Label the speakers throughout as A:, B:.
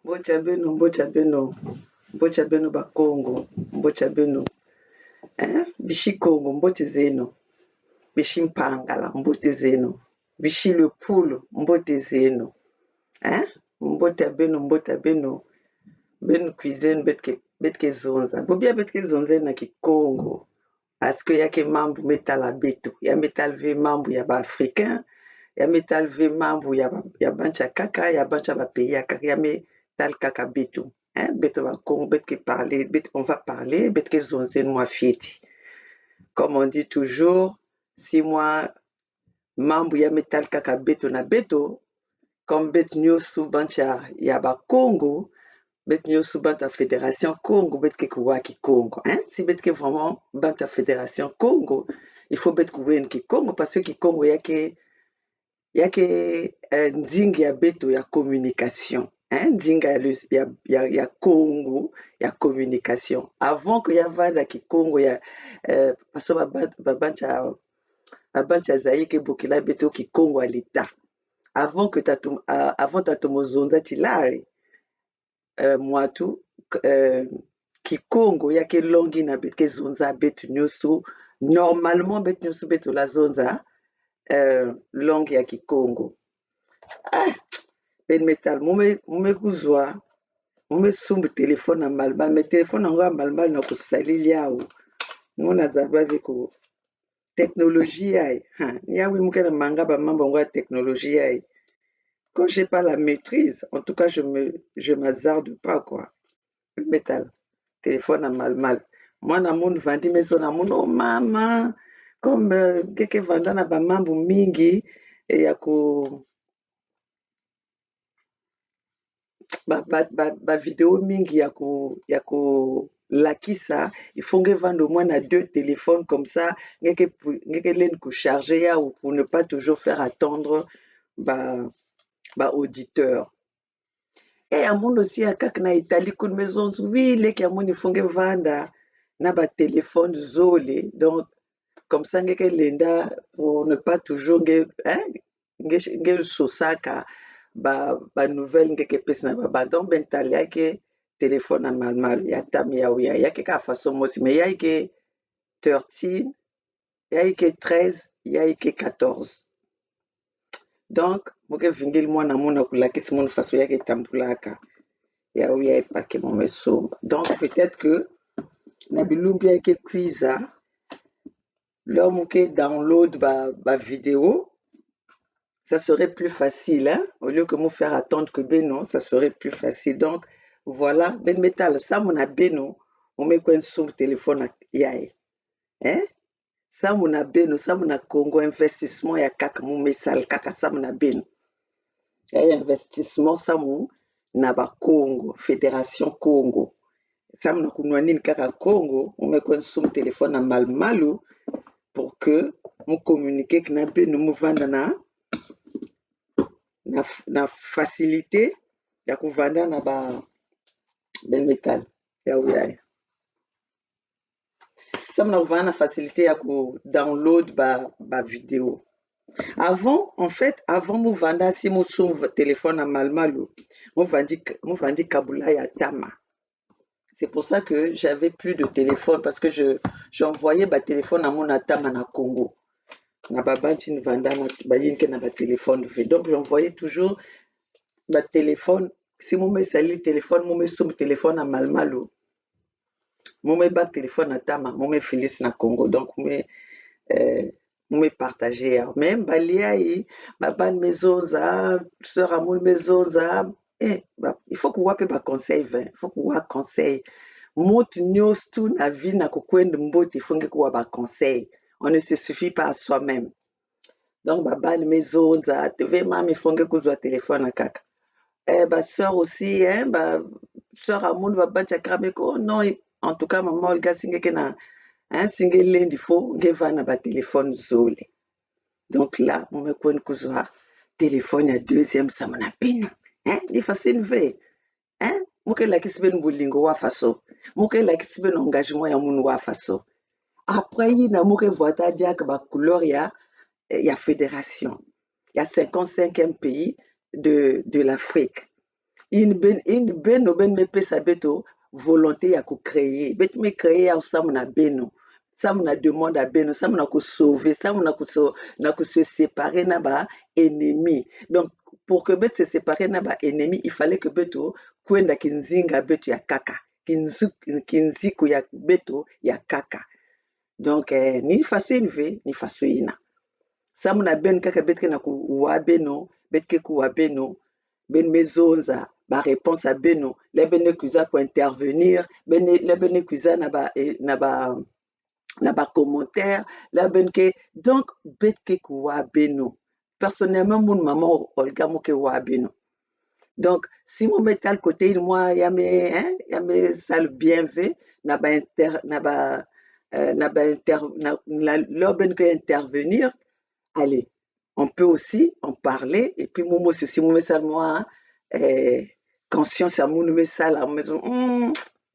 A: Mbocha beno, mbocha beno, mbocha beno bakongo, mbocha beno. Bishi Congo, mbote zeno. Bishi mpangala, mbote zeno. Bishi le poule, mbote zeno. Mbote beno, mbote beno. Beno cuisine betke zonza. Bobia betke zonza na Kikongo. Parce que yake mambo metala beto. Ya metal ve mambo ya ba africain. Ya metal ve mambo ya bancha kaka, ya bancha ba pays ya kaka. Ya metal kaka beto. Beto ba Congo, betke parler, on va parler, betke zonze moi fieti. Comme on dit toujours, si moi mambo ya metal kaka beto na beto, comme bet nyonso bancha ya ba Congo, bet nyonso banta fédération Congo, bet ke kuwaki Congo. Si bet ke vraiment banta fédération Congo, il faut bet kuwen ki Congo parce que ki Congo yake nzingi ya beto ya communication. Nzinga ya Congo ya communication. Avant que ya vanda ki Congo ya parce que babancha zayi ke bokila beto ki Congo à l'état. Avant tatomozonza tilare mwatu Kikongo yake longi na betke zonza betu nyonso normalement betu nyonso betu la zonza longi ya Kikongo. Ben metal mume kuzwa mume sumbu telefone na malbal me telefone yango ya malbal na kosalili yawo ngo nazaba veko technologie yaye yawi muke na manga ba mambo yango ya technologie yaye. Quand j'ai pas la maîtrise, en tout cas, je m'hazarde pas, quoi. Métal. Téléphone à mal. Moi, na moun vandi maison na moun, oh mama, comme keke vanda na ba mambo mingi, et yako, ba vidéo mingi yako lakisa, il faut que vendre au moins à 2 téléphones comme ça, ngeke len ko charger ya ou pour ne pas toujours faire attendre auditeur. Et amondo aussi à kak na Italie kun maison oui leki amoni fonge vanda na ba téléphone zole donc comme ça ngeke lenda pour ne pas toujours nge sosaka ba nouvelle ngeke pesa na ba donc ben talia ke téléphone na mal ya tam ya uya ya ke ka façon mosi mais ya ke 13 ya ke 13 ya ke 14. Donc moke vingeli mwana mona kulakisi mon façon yake tambulaka ya uya epake momeso. Donc peut-être que na bilumbi yake kwiza leur moke download ba vidéo, ça serait plus facile au lieu que me faire attendre que beno, ça serait plus facile. Donc voilà, ben metal ça mona beno, on met quoi sur téléphone yae. Ça mona beno, ça mona Congo investissement ya kaka mo mesal kaka ça mona beno. Ya investissement ça mo na ba Congo, Fédération Congo. Ça mona kunwa nini kaka Congo, on met quoi sur téléphone na malmalu pour que mon communiquer que na beno mo vanda na facilité ya kuvanda na ba ben metal ya uya. Ça mona kuvanda na facilité ya ku download ba vidéo. Avant, en fait, avant Mouvanda, si mon téléphone à malmalu, Mouvandi Kabula ya Tama. C'est pour ça que j'avais plus de téléphone parce que j'envoyais ma téléphone à mon Atama na Congo. Na babanti Vanda na bayinke na ba téléphone. Donc j'envoyais toujours ma téléphone. Si mon me sali téléphone, mon me soum téléphone à malmalu. Mon me bak téléphone à Tama, mon me Félix na Congo. Donc me partager même baliai baban mezonza sœur amour mezonza il faut que wape ba conseil il faut que wa conseil motu nyos tu na vie na kokwenda mboti il faut que wa ba conseil on ne se suffit pas à soi-même donc baban mezonza tv mam il faut que kuzwa téléphone kaka ba sœur aussi ba sœur amour baban chakrameko non en tout cas maman Olga singeke na singelendi fo ngeva na ba téléphone zole. Donc là, on me connaît que ça téléphone à deuxième ça m'a peine. Di facile ve. Muke la kisben bulingo wa faso. Muke la kisben engagement ya munu wa faso. Après yi na muke voita diak ba couleur ya fédération. Il y a 55e pays de l'Afrique. in beno ben me pesa beto volonté ya créer bet me créer ya samu na beno samu na demande à beno samu na sauver samu na se séparer na ba ennemi donc pour que bet se séparer na ba ennemi il fallait que beto kwenda kinzinga beto ya kaka kinziku ya beto ya kaka donc ni faso inve ni faso ina samu na beno kaka betke na kuwa beno betke kuwa beno ben mezonza ba réponse à beno le bene kuza pour intervenir le bene kuza na ba commentaire la benke donc betke kuwa beno personnellement mon maman Olga moke wa beno donc si mon métal côté moi ya me sal bien fait na ba inter na ba na ba inter na le benke intervenir allez, on peut aussi en parler. Et puis, moi, aussi, moi, ça, moi, conscience à mon ça, la maison,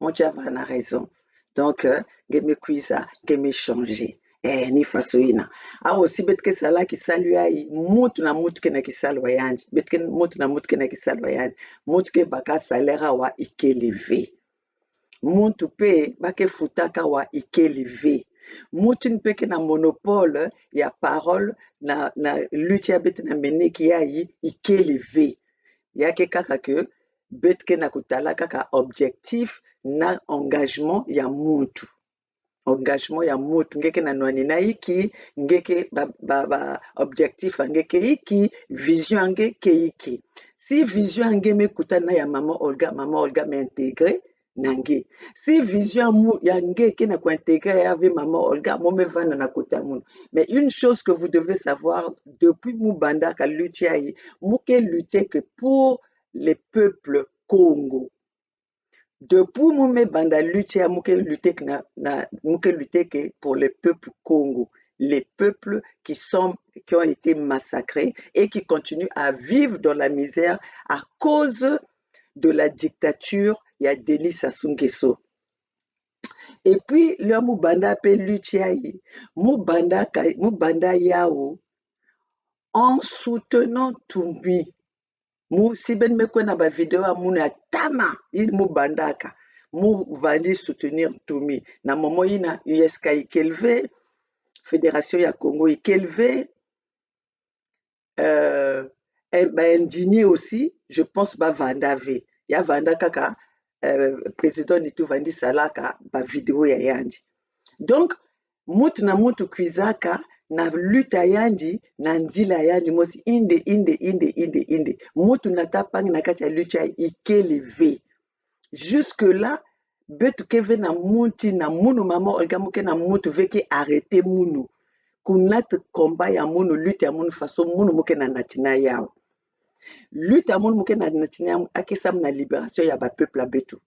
A: mon Dieu, on a raison. Donc, je me cuise, je me changer. Ni façon ina. Ah, aussi, bet que ça là qui salue aïe, mout na mout que na qui salue yanj. Bet que mout na mout que na qui salue yanj. Mout que baka salaire wa ike levé. Muntu pe bake futaka wa ike levé. Mutu mpeke na monopole ya parole na lutte ya bete na meneki ya yi ike levé. Yake kaka ke betke na kutala kaka objectif na engagement ya muntu. Engagement ya mutu ngeke na nwani na iki ngeke ba objectif ngeke iki vision ngeke iki. Si vision nge me kutana ya maman Olga me intégré nange. Si vision ya ngeke na ko intégrer avec maman Olga mo me vana na kota mun. Mais une chose que vous devez savoir depuis Mubanda ka lutte yi, muke lutter que pour les peuples Congo. Depuis Moumé Banda lutte, muke lutter que pour les peuples Congo, les peuples qui ont été massacrés et qui continuent à vivre dans la misère à cause de la dictature ya Denis Sassou Nguesso. Et puis le Mubanda pe lutte Mubanda yao en soutenant Tumbi. Si ben me kona ba vidéo a muna tama il mu bandaka mu vandi soutenir Tumi na momo ina USK ikelve Fédération ya Congo ikelve ba indigné aussi je pense ba vandave ya vanda kaka président nitu vandi salaka ba vidéo ya yandi donc mutu na mutu kwizaka na luta yandi na nzila yandi mosi inde mutu na tapangi na kati ya luta ike levé jusque là betu keve na muti na munu mama Olga muke na mutu veke arrêter munu kunat combat ya munu luta ya munu façon munu muke na natina yao luta ya munu muke na natina yao akesam na libération ya ba peuple betu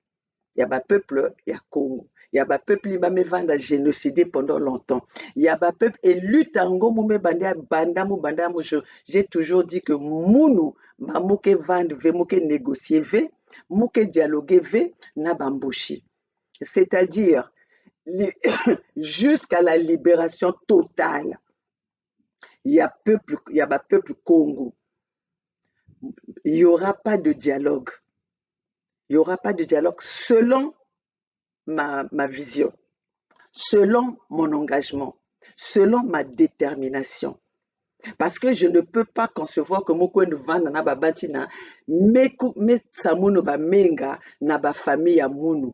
A: ya ba peuple ya Congo ya ba peuple ba me vanda génocidé pendant longtemps ya ba peuple et lutte ango mu me banda mu j'ai toujours dit que munu mamuke vendre ve muke négocier ve muke dialoguer ve na bambushi c'est-à-dire jusqu'à la libération totale ya ba peuple Congo il y aura pas de dialogue selon ma vision, selon mon engagement, selon ma détermination. Parce que je ne peux pas concevoir que moko ne vanda na babanti na me samuno ba menga na ba famille ya munu.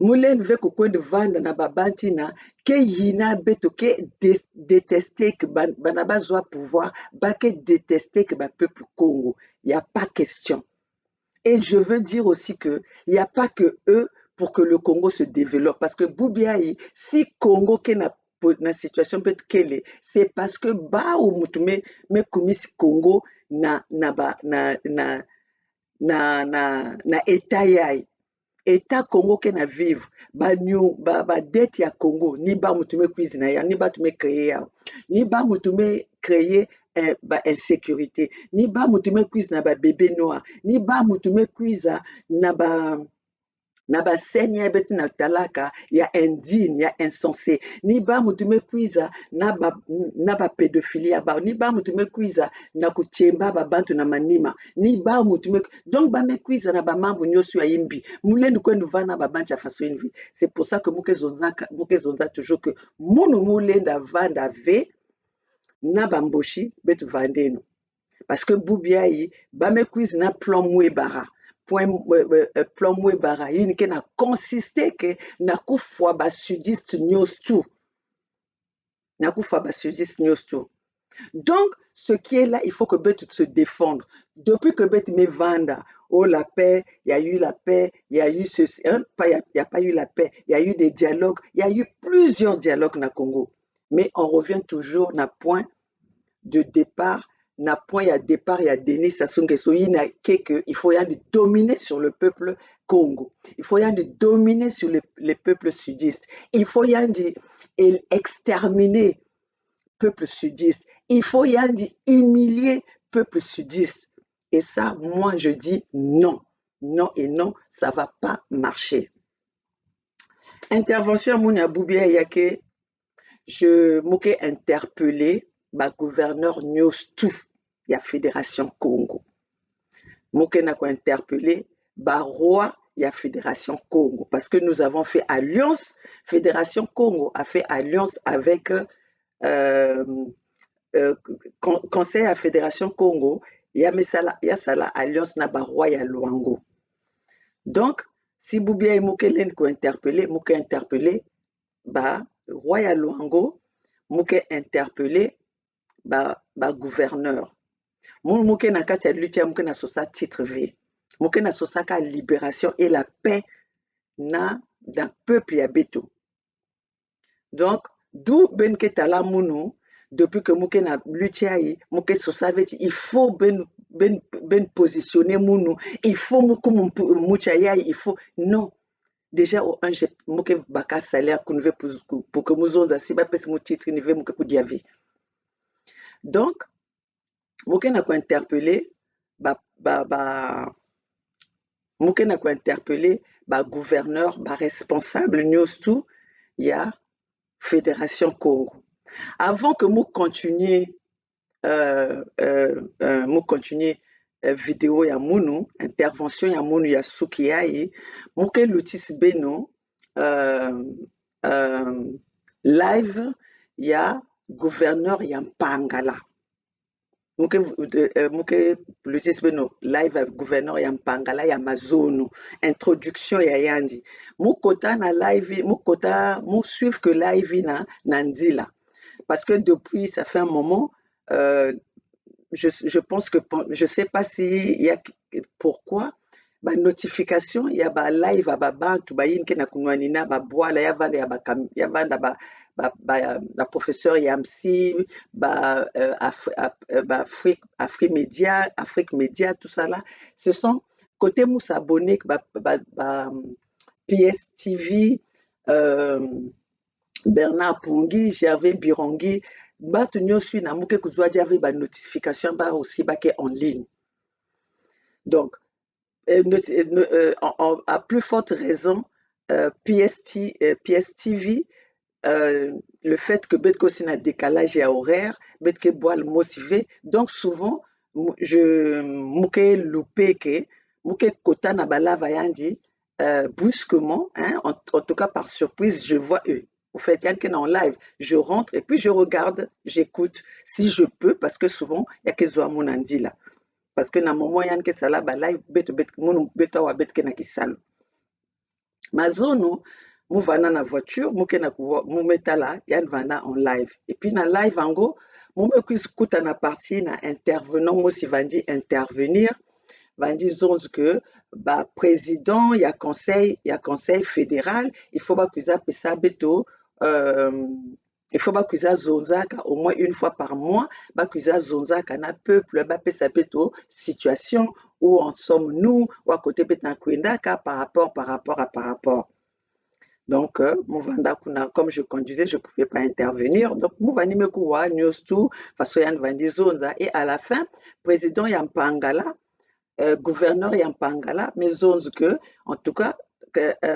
A: Moulen veut que de vanda na babanti na ke yina beto ke détester que banaba zoa pouvoir ba ke détester que ba peuple Congo. Il y a pas question. Et je veux dire aussi que il y a pas que eux pour que le Congo se développe. Parce que Boubiaï, si Congo qui na situation peut être c'est parce que ba ou mutume me kumis Congo na état yai. État Congo qui na vivre ba dette ya Congo ni ba mutume cuisine ya ni ba tume créer ya ni ba mutume créer ba insécurité ni ba mutume cuisine na ba bébé noir ni ba mutume cuisine na ba na baseni ya betu na talaka ya indigne ya insensé ni ba mutu mekwiza na bapédophilie ya bao ni ba mutu mekwiza na kotyemba babantu na manima ni ba mutu donc bamekwiza na bamambo nyonso ya yimbi mulendu kwendu vana babantu ya faso yinvi. C'est pour ça que mukezonza toujours que munu mulenda vanda ve na bamboshi betu vandenu parce que bubiai bamekwiza na plan mwebara plan mwebara yini ke na consiste ke na kufwa basudiste nyonso tu na kufwa basudiste nyonso tu. Donc, ce qui est là, il faut que Beth se défendre. Depuis que Beth me vanda, oh la paix, il y a eu la paix, il y a eu ceci, hein, il n'y a pas eu la paix, il y a eu des dialogues, il y a eu plusieurs dialogues na Congo. Mais on revient toujours na point de départ, na point il y a départ, il y a Denis Sassou Nguesso, il faut y aller dominer sur le peuple Congo. Il faut y aller dominer sur les peuples sudistes. Il faut y aller exterminer peuple sudiste. Il faut y aller humilier peuple sudiste. Et ça, moi, je dis non. Non et non, ça va pas marcher. Intervention Mounia Boubia Yake, je m'ai interpellé ba gouverneur News tout, la Fédération Congo. M'ai interpellé ba roi la Fédération Congo parce que nous avons fait alliance. Fédération Congo a fait alliance avec conseil à Fédération Congo, il y a ça alliance na ba roi ya Luango. Donc, si Boubia et Moukelen ko interpellé, ba roi ya Luango, Mouke interpellé ba gouverneur. Mouke na kati ya lutte Mouke na sosa titre V. Mouke na sosa ka libération et la paix na d'un peuple ya beto. Donc, d'où ben ketala mounou depuis que Mouke na lutte Mouke sosa veti il faut ben positionner mounou, il faut mouchaya, il faut non. Déjà au un Mouke baka salaire qu'on veut pour que nous on si ba pesi mon titre ni veut Mouke ku diavi. Donc, Mouke na ko interpellé Mouke na ko interpellé ba gouverneur, ba responsable news tout, il y a Fédération Congo. Avant que nous continuions vidéo ya munu, intervention ya munu ya suki yayi, Mouke Lutis Beno live ya gouverneur ya Mpangala. Mouke Lutis Beno live ya gouverneur ya Mpangala ya Mazono. Introduction ya Yandi. Moukota na live, mou suivre que live na Nandila. Parce que depuis, ça fait un moment, je pense que, je ne sais pas s'il y a pourquoi, ba notification, il y a ba live à ba bantu, ba yin ke na kunwanina, ba boala, ya vanda ba professeur Yamsi, Afrique Média, tout ça là. Ce sont, côté mous abonnés, PSTV, Bernard Pungi, Gervais Birongi, batu nyonso na muke kuzwa diave ba notification ba aussi ba ke en ligne. Donc à plus forte raison PSTV le fait que betko aussi na décalage à horaire, betke boile motivé, donc souvent je muke loupé que muke kota na balava yandi brusquement, hein, en tout cas par surprise, je vois eux. Au fait, il y a en live, je rentre et puis je regarde, j'écoute si je peux, parce que souvent, il y a que Zoamon Andi là. Parce que dans le moment, il y a que ça là, live, bet na kisalo. Ma zone, mou vana na voiture, mou meta là, il y a vana en live. Et puis dans live, en gros, mou me kuta na partie, na intervenant, moi si vandi intervenir, vandi zone que, bah, président, il y a conseil fédéral, il faut pas que ça pesa beto, il faut pas que ça zonzaka au moins une fois par mois, bah que ça zonzaka na peuple, bah pesa beto situation où en sommes-nous, ou à côté betan kwendaka par rapport. Donc, comme je conduisais, je ne pouvais pas intervenir. Donc, Mouvani Mekouwa, News 2, Fasoyan Vandi Zonza. Et à la fin, président Yampangala, gouverneur Yampangala, mais zones que, en tout cas,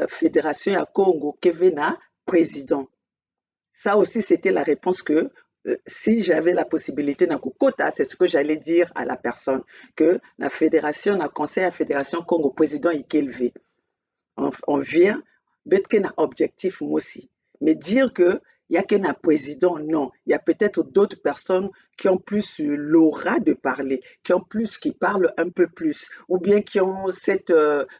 A: fédération à Congo Kevena président. Ça aussi, c'était la réponse que si j'avais la possibilité d'un quota, c'est ce que j'allais dire à la personne, que la fédération, la conseil à fédération Congo président est élevé. On vient, peut-être qu'il y a un objectif moi aussi. Mais dire que il y a qu'un président, non. Il y a peut-être d'autres personnes qui ont plus l'aura de parler, qui parlent un peu plus, ou bien qui ont cette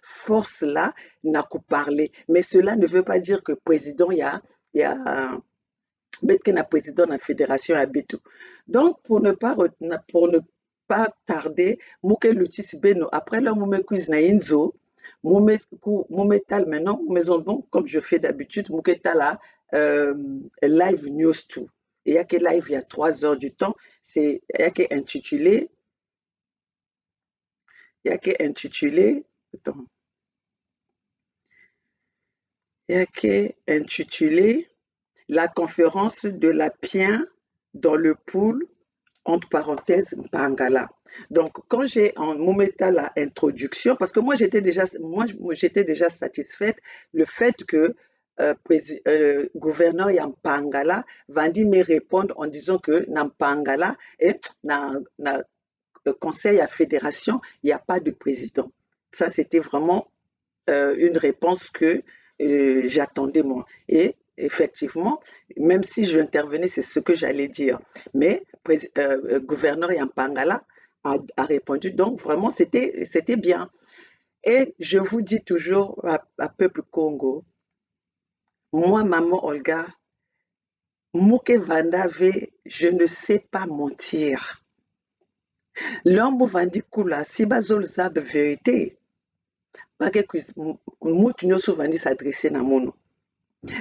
A: force-là, n'a qu'à parler. Mais cela ne veut pas dire que président, il y a peut-être qu'il y a un président de la fédération à Bétou. Donc, pour ne pas tarder, Mouke Lutis Beno, après le Moume Quiz na Inzo, Moume Tal maintenant, maison donc, comme je fais d'habitude, Mouke Tala, live news tout. Et il y a que live il y a 3 heures du temps, il y a que intitulé, attends, il y a que intitulé la conférence de la Pien dans le pool, entre parenthèses, Bangala. Donc, quand j'ai en mettant la introduction, parce que moi j'étais déjà satisfaite le fait que gouverneur Yampangala va me répondre en disant que Nampangala et dans le conseil à fédération, il n'y a pas de président. Ça, c'était vraiment une réponse que j'attendais moi. Et effectivement, même si je intervenais, c'est ce que j'allais dire. Mais gouverneur Yampangala a répondu, donc vraiment, c'était bien. Et je vous dis toujours à Peuple Congo, moi, maman Olga, Mouke Vandave, je ne sais pas mentir. L'homme Vandi Kula, si bazol zab vérité, pas que Mout Nyoso Vandi s'adresser na mono.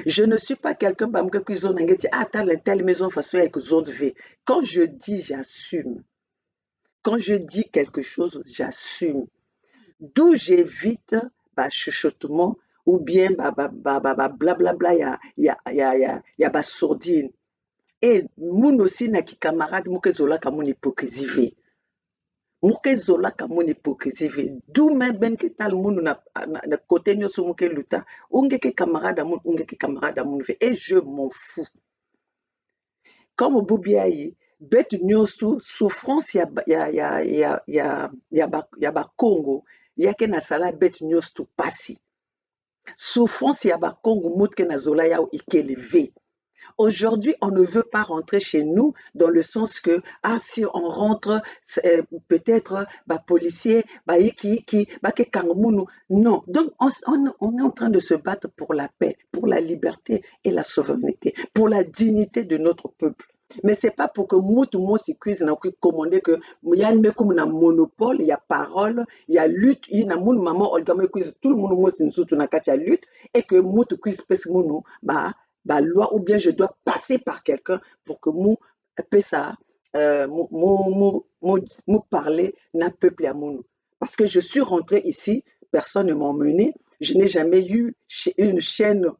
A: Je ne suis pas quelqu'un qui dit ah telle maison façon avec zone V. Quand je dis j'assume. Quand je dis quelque chose, j'assume. D'où j'évite chuchotement ou bien blablabla ya ba sourdine. Et moun aussi na ki camarade mouke zola ka mon hypocrisie ve. Mouke zola ka mon hypocrisie ve. D'où même ben ke tal moun na côté nyoso mouke luta. Unge ke camarade moun, unge ke camarade moun ve. Et je m'en fous. Comme Boubiaï, bête nyoso souffrance ya ba Congo, ya ke na sala bête nyoso pasi. Souffrance ya ba Congo mout ke na zola ya ikelevé. Aujourd'hui, on ne veut pas rentrer chez nous dans le sens que, si on rentre, peut-être, policier, non. Donc, on est en train de se battre pour la paix, pour la liberté et la souveraineté, pour la dignité de notre peuple. Mais c'est pas pour que tout si cuise n'a commandé que il y a un monopole, il y a parole, il y a lutte, il y a moun maman Olga cuise tout le monde mo sin surtout na katia lutte et que moutou cuise pes mono loi ou bien je dois passer par quelqu'un pour que mou ça mou parler n'a peuple à mon. Parce que je suis rentrée ici, personne ne m'a emmené, je n'ai jamais eu une chaîne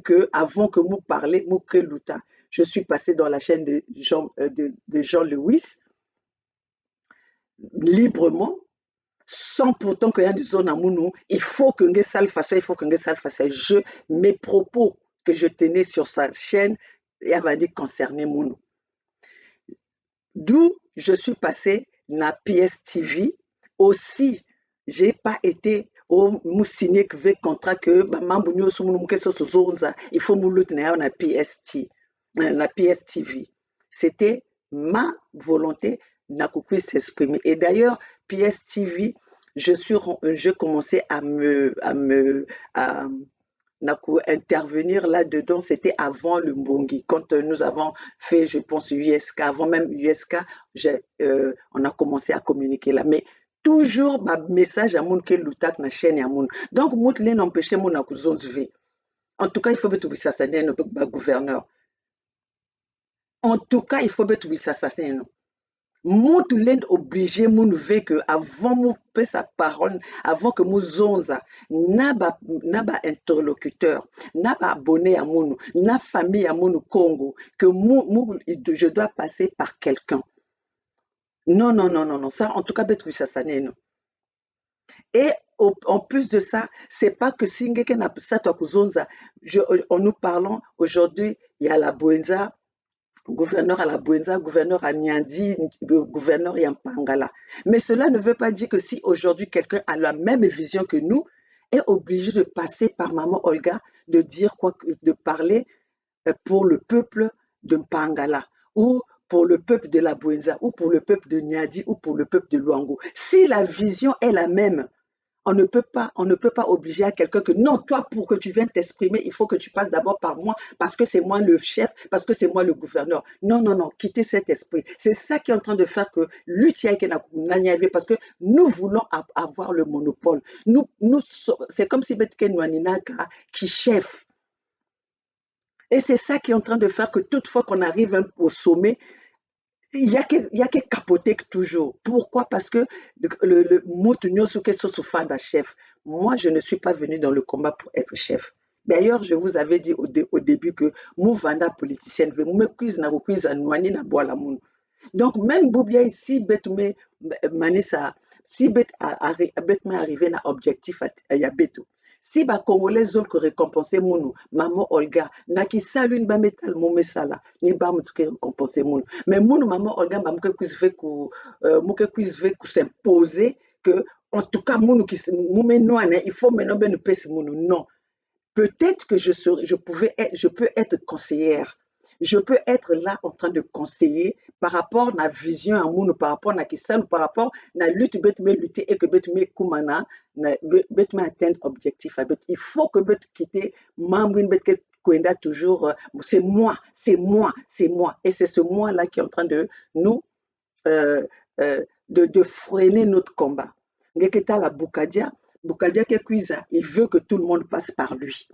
A: que avant que mou parler mou que luta. Je suis passée dans la chaîne de Jean Lewis librement, sans pourtant qu'il y ait des zones à mounou. Il faut que nge sal fasse, mes propos que je tenais sur sa chaîne, il va dire concerner Mounou. D'où je suis passée na PSTV. Aussi, j'ai pas été au signé que contrat que il faut mouloutner na PSTV. C'était ma volonté n'a pu s'exprimer. Et d'ailleurs, PSTV, je commençais à intervenir là-dedans, c'était avant le Mbongi. Quand nous avons fait, je pense, USK, avant même USK, on a commencé à communiquer là. Mais toujours, message à moun ke lutak na chaîne à moun. Donc, mout l'en empêché moun à zone V. En tout cas, il faut que tu s'assassiner un gouverneur. En tout cas, il faut que tu s'assassiner. Moun l'en obligé moun ve que avant mou pe sa parole, avant que mou zonza, n'a ba interlocuteur, n'a ba abonné à moun, n'a famille à moun Congo, que je dois passer par quelqu'un. Non, ça, en tout cas, bet oui, ça, non. Et en plus de ça, c'est pas que Singeke na Satwa Kuzonza. En nous parlant, aujourd'hui, il y a la Buenza, gouverneur à la Buenza, gouverneur à Nyandi, gouverneur à Mpangala. Mais cela ne veut pas dire que si aujourd'hui quelqu'un a la même vision que nous, est obligé de passer par Maman Olga, de dire quoi, de parler pour le peuple de Mpangala, ou pour le peuple de la Buenza, ou pour le peuple de Nyadi, ou pour le peuple de Luango. Si la vision est la même, on ne peut pas obliger à quelqu'un que non, toi, pour que tu viennes t'exprimer, il faut que tu passes d'abord par moi, parce que c'est moi le chef, parce que c'est moi le gouverneur. Non, non, non, quittez cet esprit. C'est ça qui est en train de faire que parce que nous voulons avoir le monopole. C'est comme si Betken Waninaka qui chef. Et c'est ça qui est en train de faire que toutefois qu'on arrive au sommet, il y a que capoter toujours. Pourquoi? Parce que le Moutounio Souke Sosufanda chef. Moi, je ne suis pas venu dans le combat pour être chef. D'ailleurs, je vous avais dit au début que Mouvanda politicienne, me quiz na quiz anwani na boala moun. Donc, même Boubia ici, Betoume Manissa, si Bet m'est arrivé na objectif à Yabetou. Si ba Congolais ont que récompenser Mounou, maman Olga, na ki salune ba metal mon mesala, ni ba mutuke récompenser Mounou. Mais Mounou, maman Olga, ma mouke quiz ve ku s'imposer que, en tout cas, Mounou qui moumé noane, il faut maintenant ben nous pèse Mounou. Non. Peut-être que je peux être conseillère. Je peux être là en train de conseiller par rapport à la vision à moun, par rapport à kisal, par rapport à la lutte, me lutter et que me kumana, me atteindre objectif. Il faut que bet quitter, membre bet Kwenda toujours, c'est moi, c'est moi, c'est moi. Et c'est ce moi-là qui est en train de nous, euh, de freiner notre combat. Ngeketa la Boukadia, Boukadia Kekwiza, il veut que tout le monde passe par lui.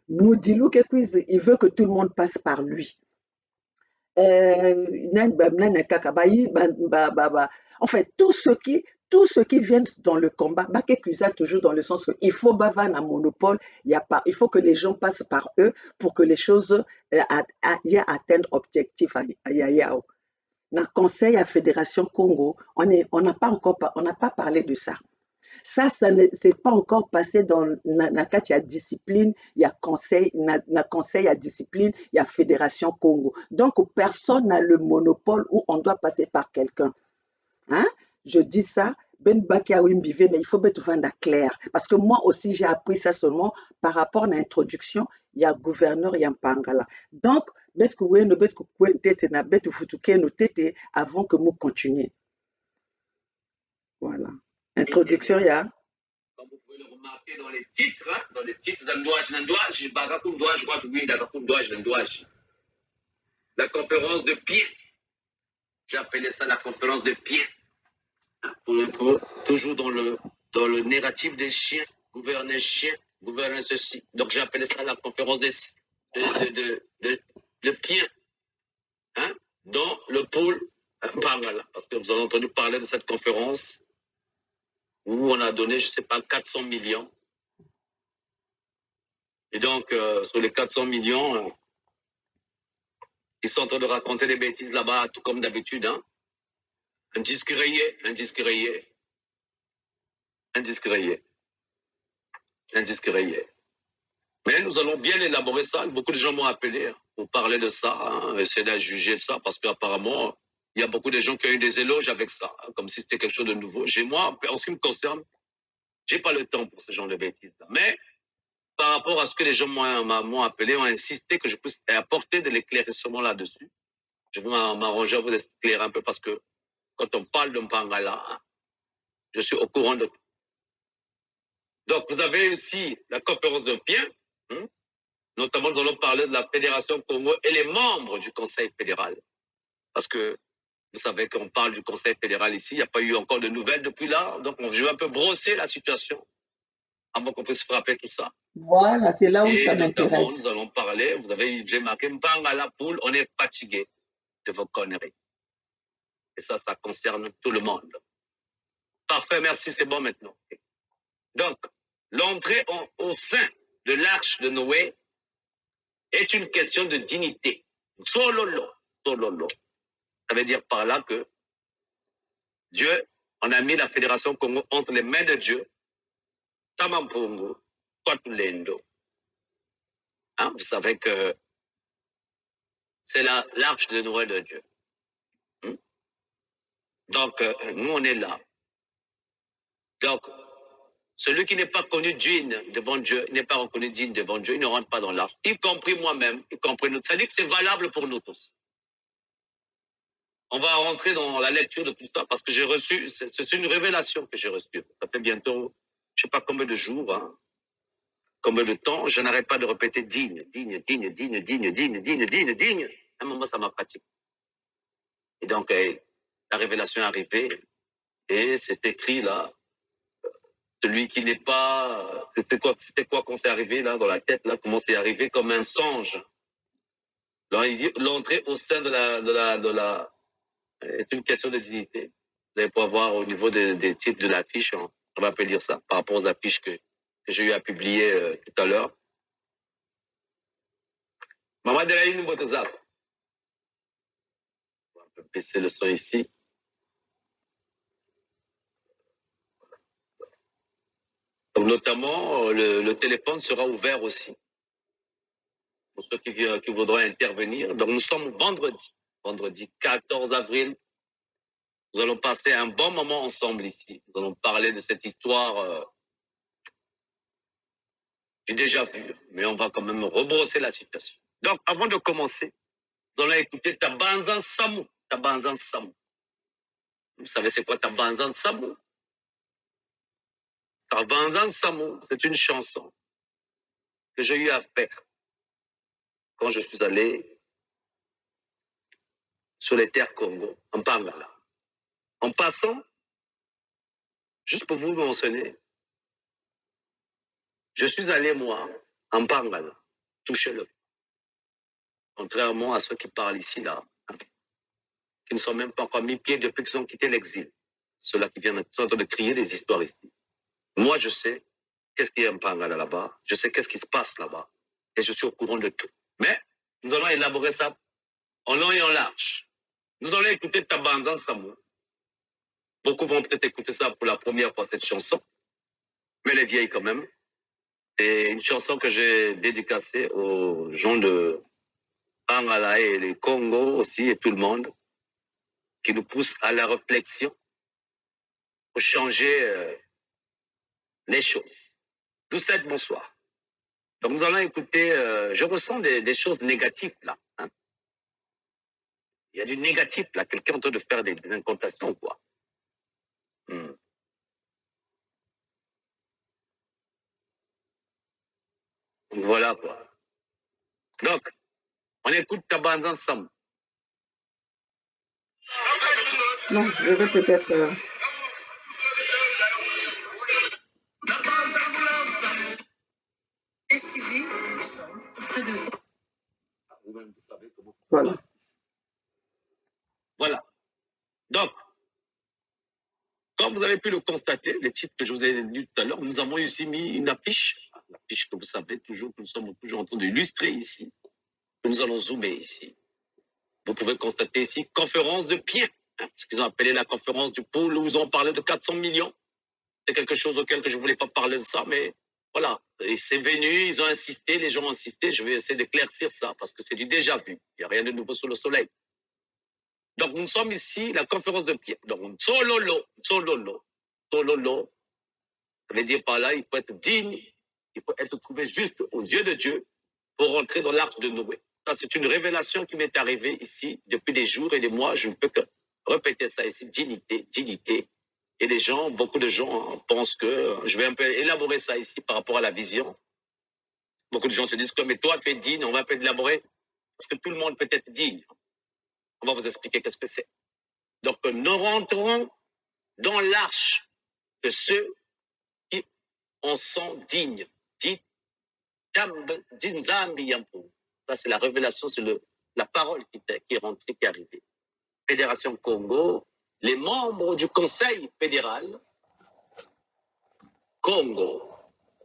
A: Moudilou Kekwiza, il veut que tout le monde passe par lui. En fait, tous ceux qui viennent dans le combat, Bakekusa toujours dans le sens qu'il faut bavan un monopole, il faut que les gens passent par eux pour que les choses atteignent objectif à Yayao. Dans le conseil à Fédération Congo, on n'a pas parlé de ça. Ça ne s'est pas encore passé dans la il y a discipline, il y a conseil, conseil à discipline, il y a Fédération Congo. Donc, personne n'a le monopole où on doit passer par quelqu'un. Hein? Je dis ça, Ben Bakia Wimbivé, mais il faut mettre clair. Parce que moi aussi, j'ai appris ça seulement par rapport à l'introduction. Il y a gouverneur, il y a Pangala. Donc, avant que nous continuions. Voilà. Introduction, il y a.
B: Comme vous pouvez le remarquer dans les titres, la conférence de Pien. J'ai appelé ça la conférence de Pien. Pour l'info, toujours dans le narratif des chiens, gouverner ceci. Donc j'ai appelé ça la conférence de Pien. Hein, dans le pôle Pangala. Parce que vous avez entendu parler de cette conférence où on a donné, je ne sais pas, 400 millions. Et donc, sur les 400 millions, ils sont en train de raconter des bêtises là-bas, tout comme d'habitude. Hein. Un disque rayé. Mais nous allons bien élaborer ça. Beaucoup de gens m'ont appelé pour parler de ça, hein, essayer de juger de ça, parce qu'apparemment, il y a beaucoup de gens qui ont eu des éloges avec ça, hein, comme si c'était quelque chose de nouveau. Moi, en ce qui me concerne, j'ai pas le temps pour ce genre de bêtises. Mais par rapport à ce que les gens m'ont appelé, ont insisté que je puisse apporter de l'éclaircissement là-dessus. Je vais m'arranger à vous éclairer un peu parce que quand on parle de Mpangala, hein, je suis au courant de tout. Donc, vous avez aussi la conférence de Pien, hein, notamment nous allons parler de la Fédération Congo et les membres du Conseil fédéral. Parce que vous savez qu'on parle du Conseil fédéral ici, il n'y a pas eu encore de nouvelles depuis là, donc je vais un peu brosser la situation avant qu'on puisse frapper tout ça.
A: Voilà, c'est là où
B: et
A: ça
B: notamment,
A: m'intéresse.
B: nous allons parler, j'ai marqué Mpangala Poule, on est fatigué de vos conneries. Et ça concerne tout le monde. Parfait, merci, c'est bon maintenant. Donc, l'entrée au sein de l'arche de Noé est une question de dignité. Sololo. Ça veut dire par là que Dieu On a mis la Fédération Congo entre les mains de Dieu. Tamampongo, Kwatulendo. Hein, vous savez que c'est l'arche de Noël de Dieu. Donc, nous, on est là. Donc, celui qui n'est pas connu digne devant Dieu, n'est pas reconnu digne devant Dieu, il ne rentre pas dans l'arche, y compris moi-même, y compris nous. Ça dit que c'est valable pour nous tous. On va rentrer dans la lecture de tout ça parce que j'ai reçu, c'est une révélation que j'ai reçue. Ça fait bientôt, je ne sais pas combien de jours, hein, combien de temps, je n'arrête pas de répéter digne, digne, digne, digne, digne, digne, digne, digne, digne. À un moment, ça m'a fatigué. Et donc, la révélation est arrivée et c'est écrit là. Celui qui n'est pas, c'était quoi quand c'est arrivé là dans la tête là, comment c'est arrivé comme un songe. Alors il dit l'entrée au sein de la est une question de dignité. Vous allez pouvoir voir au niveau des titres de l'affiche, on va appeler dire ça par rapport aux affiches que j'ai eu à publier tout à l'heure. Maman de la ligne Botezap. On peut baisser le son ici. Donc, notamment, le téléphone sera ouvert aussi pour ceux qui voudront intervenir. Donc, nous sommes vendredi 14 avril. Nous allons passer un bon moment ensemble ici. Nous allons parler de cette histoire du déjà vu, mais on va quand même rebrosser la situation. Donc, avant de commencer, nous allons écouter Tabanzan Samu. Tabanzan Samu. Vous savez c'est quoi Tabanzan Samu? Tabanzan Samu, c'est une chanson que j'ai eu à faire quand je suis allé sur les terres Congo, en Pangala. En passant, juste pour vous mentionner, je suis allé, moi, en Pangala, toucher le. Contrairement à ceux qui parlent ici, là, qui ne sont même pas encore mis pied depuis qu'ils ont quitté l'exil. Ceux-là qui viennent sont en train de crier des histoires ici. Moi, je sais qu'est-ce qu'il y a en Pangala là-bas. Je sais qu'est-ce qui se passe là-bas. Et je suis au courant de tout. Mais nous allons élaborer ça en long et en large. Nous allons écouter Tabanzan Samu. Beaucoup vont peut-être écouter ça pour la première fois, cette chanson. Mais elle est vieille quand même. C'est une chanson que j'ai dédicacée aux gens de Pangala et les Congo aussi et tout le monde qui nous poussent à la réflexion pour changer les choses. D'où cette bonsoir. Donc nous allons écouter, je ressens des choses négatives là. Hein. Il y a du négatif là, quelqu'un est en train de faire des incantations quoi. Voilà quoi. Donc, on écoute Tabanzan Sam.
A: Non, je vais peut-être... Voilà.
B: Voilà. Donc, comme vous avez pu le constater, les titres que je vous ai lus tout à l'heure, nous avons aussi mis une affiche. L'affiche que vous savez toujours, que nous sommes toujours en train d'illustrer ici. Nous allons zoomer ici. Vous pouvez constater ici, conférence de pied. Hein, ce qu'ils ont appelé la conférence du pôle, où ils ont parlé de 400 millions. C'est quelque chose auquel que je ne voulais pas parler de ça, mais voilà. Et c'est venu, ils ont insisté, les gens ont insisté. Je vais essayer d'éclaircir ça, parce que c'est du déjà vu. Il n'y a rien de nouveau sous le soleil. Donc, nous sommes ici, la conférence de Pierre. Donc, Tsololo. Ça veut dire par là, il faut être digne, il faut être trouvé juste aux yeux de Dieu pour rentrer dans l'arche de Noé. Ça, c'est une révélation qui m'est arrivée ici depuis des jours et des mois. Je ne peux que répéter ça ici, dignité, dignité. Et les gens, beaucoup de gens pensent que, je vais un peu élaborer ça ici par rapport à la vision. Beaucoup de gens se disent que, mais toi, tu es digne, on va un peu élaborer, parce que tout le monde peut être digne. On va vous expliquer qu'est-ce que c'est. Donc, nous rentrons dans l'arche que ceux qui en sont dignes. Ça, c'est la révélation, c'est la parole qui est rentrée, qui est arrivée. Fédération Congo, les membres du Conseil fédéral Congo,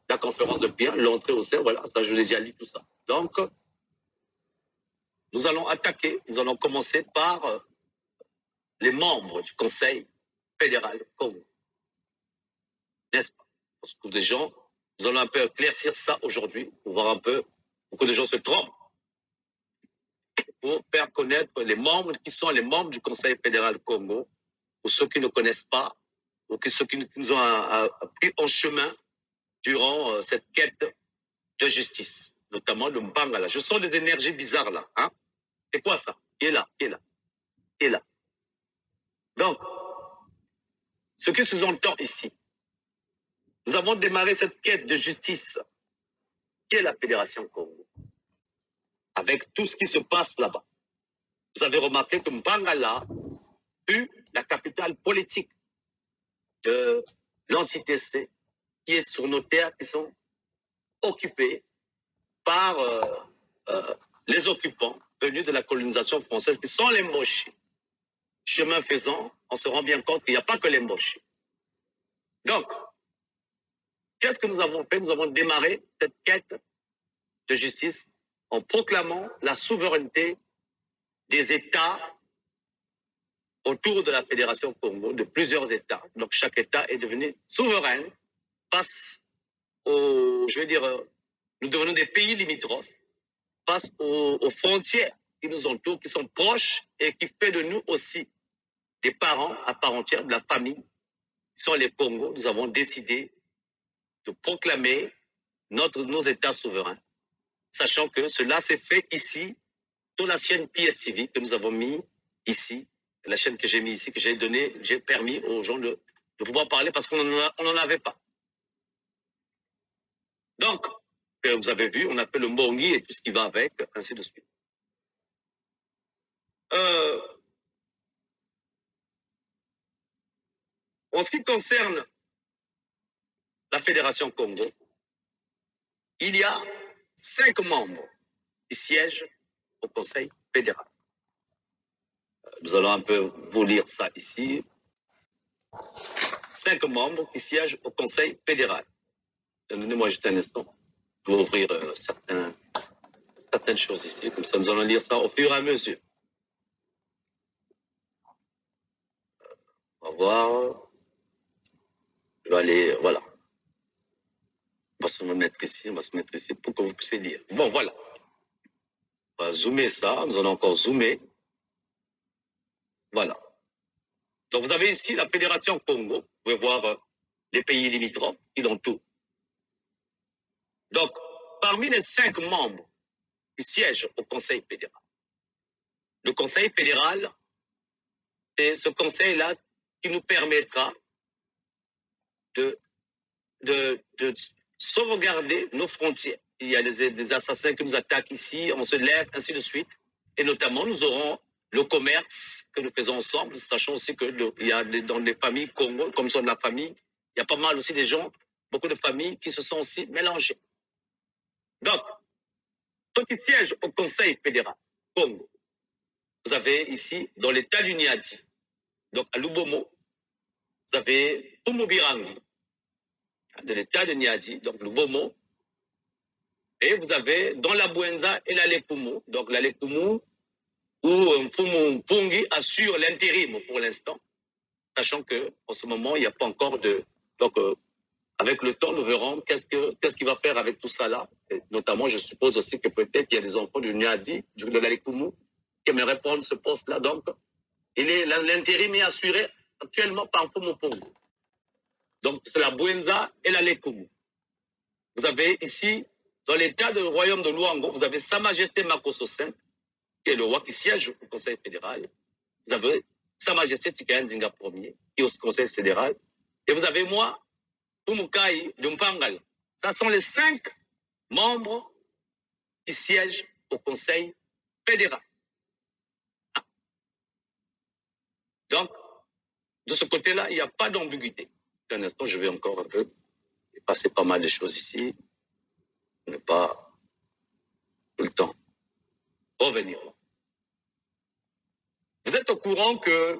B: la conférence de Pierre, l'entrée au sein, voilà, ça je l'ai déjà lu tout ça. Donc, nous allons attaquer, nous allons commencer par les membres du Conseil fédéral Congo. N'est-ce pas? Parce que des gens, nous allons un peu éclaircir ça aujourd'hui, pour voir un peu, beaucoup de gens se trompent, pour faire connaître les membres qui sont les membres du Conseil fédéral Congo, pour ceux qui ne connaissent pas, ou ceux qui nous ont pris en chemin durant cette quête de justice, notamment le Mbangala. Je sens des énergies bizarres là. Hein? C'est quoi ça? Il est là, il est là, il est là. Donc, ce qui sous-entend ici, nous avons démarré cette quête de justice qu'est la Fédération Congo, avec tout ce qui se passe là-bas. Vous avez remarqué que Mbangala fut la capitale politique de l'anti-TC qui est sur nos terres qui sont occupées par les occupants venus de la colonisation française qui sont les Mboshi. Chemin faisant, on se rend bien compte qu'il n'y a pas que les Mboshi. Donc, qu'est-ce que nous avons fait? Nous avons démarré cette quête de justice en proclamant la souveraineté des États autour de la Fédération Congo, de plusieurs États. Donc, chaque État est devenu souverain face aux, je veux dire, nous devenons des pays limitrophes face aux frontières qui nous entourent, qui sont proches et qui fait de nous aussi des parents à part entière de la famille, qui sont les Congos. Nous avons décidé de proclamer nos États souverains, sachant que cela s'est fait ici, sur la chaîne PSTV que nous avons mis ici, la chaîne que j'ai mis ici, que j'ai permis aux gens de pouvoir parler parce qu'on n'en avait pas. Donc, vous avez vu, on appelle le Mbongi et tout ce qui va avec, ainsi de suite. En ce qui concerne la Fédération Congo, il y a 5 membres qui siègent au Conseil fédéral. Nous allons un peu vous lire ça ici. 5 membres qui siègent au Conseil fédéral. Donnez-moi juste un instant. Je vais ouvrir certaines choses ici, comme ça nous allons lire ça au fur et à mesure. On va voir. Je vais aller, voilà. On va se mettre ici, pour que vous puissiez lire. Bon, voilà. On va zoomer ça, nous allons encore zoomer. Voilà. Donc vous avez ici la Fédération Congo. Vous pouvez voir les pays limitrophes qui l'entourent. Donc, parmi les 5 membres qui siègent au Conseil fédéral, le Conseil fédéral, c'est ce conseil-là qui nous permettra de sauvegarder nos frontières. Il y a des assassins qui nous attaquent ici, on se lève, ainsi de suite. Et notamment, nous aurons le commerce que nous faisons ensemble, sachant aussi qu'il y a dans les familles Congo, comme sont de la famille, il y a pas mal aussi des gens, beaucoup de familles qui se sont aussi mélangées. Donc, ceux qui siègent au Conseil fédéral Congo, vous avez ici, dans l'état du Niadi, donc à Lubomo, vous avez Tumubirangi, de l'état de Niadi, donc Lubomo, et vous avez dans la Bouenza et la Lekumu, donc la Lekumu, où Mfumu Mpungi assure l'intérim pour l'instant, sachant qu'en ce moment, il n'y a pas encore de... Donc, avec le temps, nous verrons qu'est-ce qu'il va faire avec tout ça là. Et notamment, je suppose aussi que peut-être il y a des enfants du Niadi, de la Lekumu, qui aimeraient prendre ce poste-là. Donc, l'intérim est assuré actuellement par Mfumu Mpungi. Donc, c'est la Bouenza et la Lekumu. Vous avez ici, dans l'état du royaume de Luango, vous avez Sa Majesté Makosso V, qui est le roi qui siège au Conseil fédéral. Vous avez Sa Majesté Tikayan Nzinga Ier, qui est au Conseil fédéral. Et vous avez moi, Pumukai de Mpangal. Ce sont les 5 membres qui siègent au Conseil fédéral. Donc, de ce côté-là, il n'y a pas d'ambiguïté. Un instant, je vais encore un peu passer pas mal de choses ici. On n'est pas tout le temps. Revenir. Vous êtes au courant que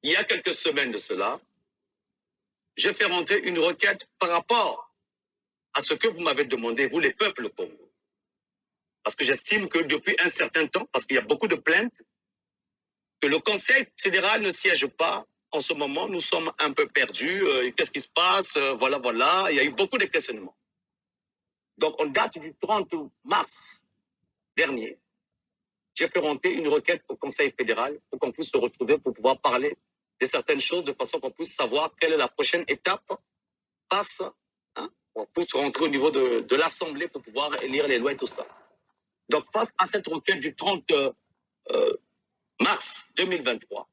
B: il y a quelques semaines de cela, j'ai fait rentrer une requête par rapport à ce que vous m'avez demandé, vous les peuples Congo. Parce que j'estime que depuis un certain temps, parce qu'il y a beaucoup de plaintes, que le Conseil fédéral ne siège pas en ce moment, nous sommes un peu perdus. Qu'est-ce qui se passe? Voilà, voilà. Il y a eu beaucoup de questionnements. Donc, on date du 30 mars dernier. J'ai fait monter une requête au Conseil fédéral pour qu'on puisse se retrouver pour pouvoir parler de certaines choses de façon qu'on puisse savoir quelle est la prochaine étape passe, hein, pour se rentrer au niveau de l'Assemblée pour pouvoir élire les lois et tout ça. Donc, face à cette requête du 30 mars 2023,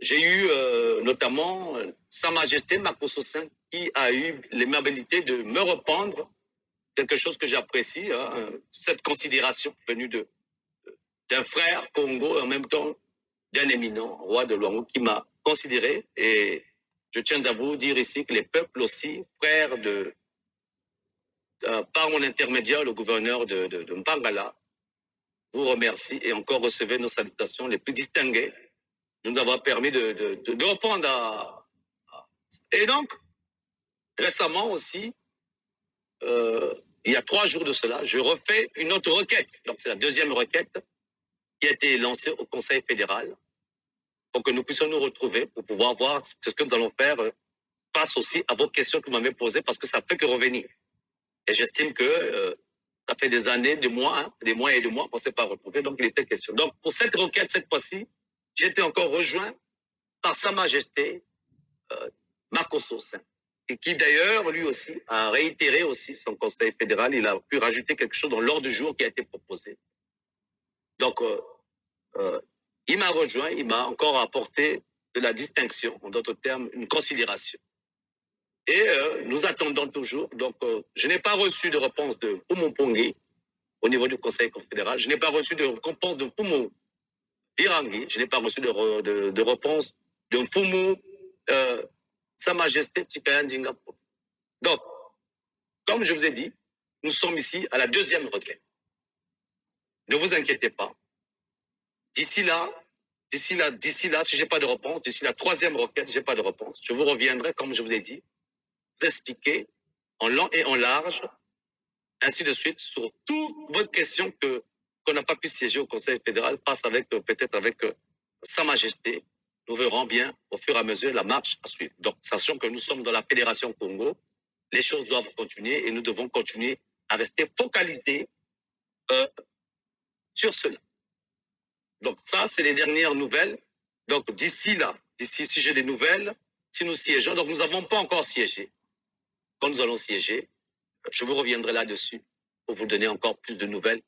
B: j'ai eu notamment Sa Majesté Makosso V qui a eu l'aimabilité de me répondre quelque chose que j'apprécie, hein, cette considération venue d'un frère Congo et en même temps d'un éminent roi de Luango qui m'a considéré. Et je tiens à vous dire ici que les peuples aussi, frères par mon intermédiaire, le gouverneur de Mpangala, vous remercie et encore recevez nos salutations les plus distinguées. Nous avons permis de répondre à... Et donc, récemment aussi, il y a 3 jours de cela, je refais une autre requête. Donc, c'est la deuxième requête qui a été lancée au Conseil fédéral pour que nous puissions nous retrouver, pour pouvoir voir ce que nous allons faire face aussi à vos questions que vous m'avez posées, parce que ça ne peut que revenir. Et j'estime que ça fait des années, des mois et des mois qu'on ne s'est pas retrouvé, donc il était question. Donc, pour cette requête, cette fois-ci, j'ai été encore rejoint par Sa Majesté Makosso V, et qui d'ailleurs, lui aussi, a réitéré aussi son conseil fédéral. Il a pu rajouter quelque chose dans l'ordre du jour qui a été proposé. Donc, il m'a rejoint, il m'a encore apporté de la distinction, en d'autres termes, une considération. Et nous attendons toujours. Donc, je n'ai pas reçu de réponse de Fumu Pongi au niveau du Conseil confédéral. Je n'ai pas reçu de réponse de Fumu Birangi. Je n'ai pas reçu de réponse de Fumu Sa Majesté Chikaya Ndingapo. Donc, comme je vous ai dit, nous sommes ici à la deuxième requête. Ne vous inquiétez pas. D'ici là, si je n'ai pas de réponse, d'ici la troisième requête, je n'ai pas de réponse, je vous reviendrai, comme je vous ai dit, vous expliquer en long et en large, ainsi de suite, sur toutes vos questions qu'on n'a pas pu siéger au Conseil fédéral, passe avec, peut-être avec Sa Majesté. Nous verrons bien au fur et à mesure la marche à suivre. Donc, sachant que nous sommes dans la Fédération Congo, les choses doivent continuer et nous devons continuer à rester focalisés sur cela. Donc, ça, c'est les dernières nouvelles. Donc, d'ici là, si j'ai des nouvelles, si nous siégeons, donc nous n'avons pas encore siégé. Quand nous allons siéger, je vous reviendrai là-dessus pour vous donner encore plus de nouvelles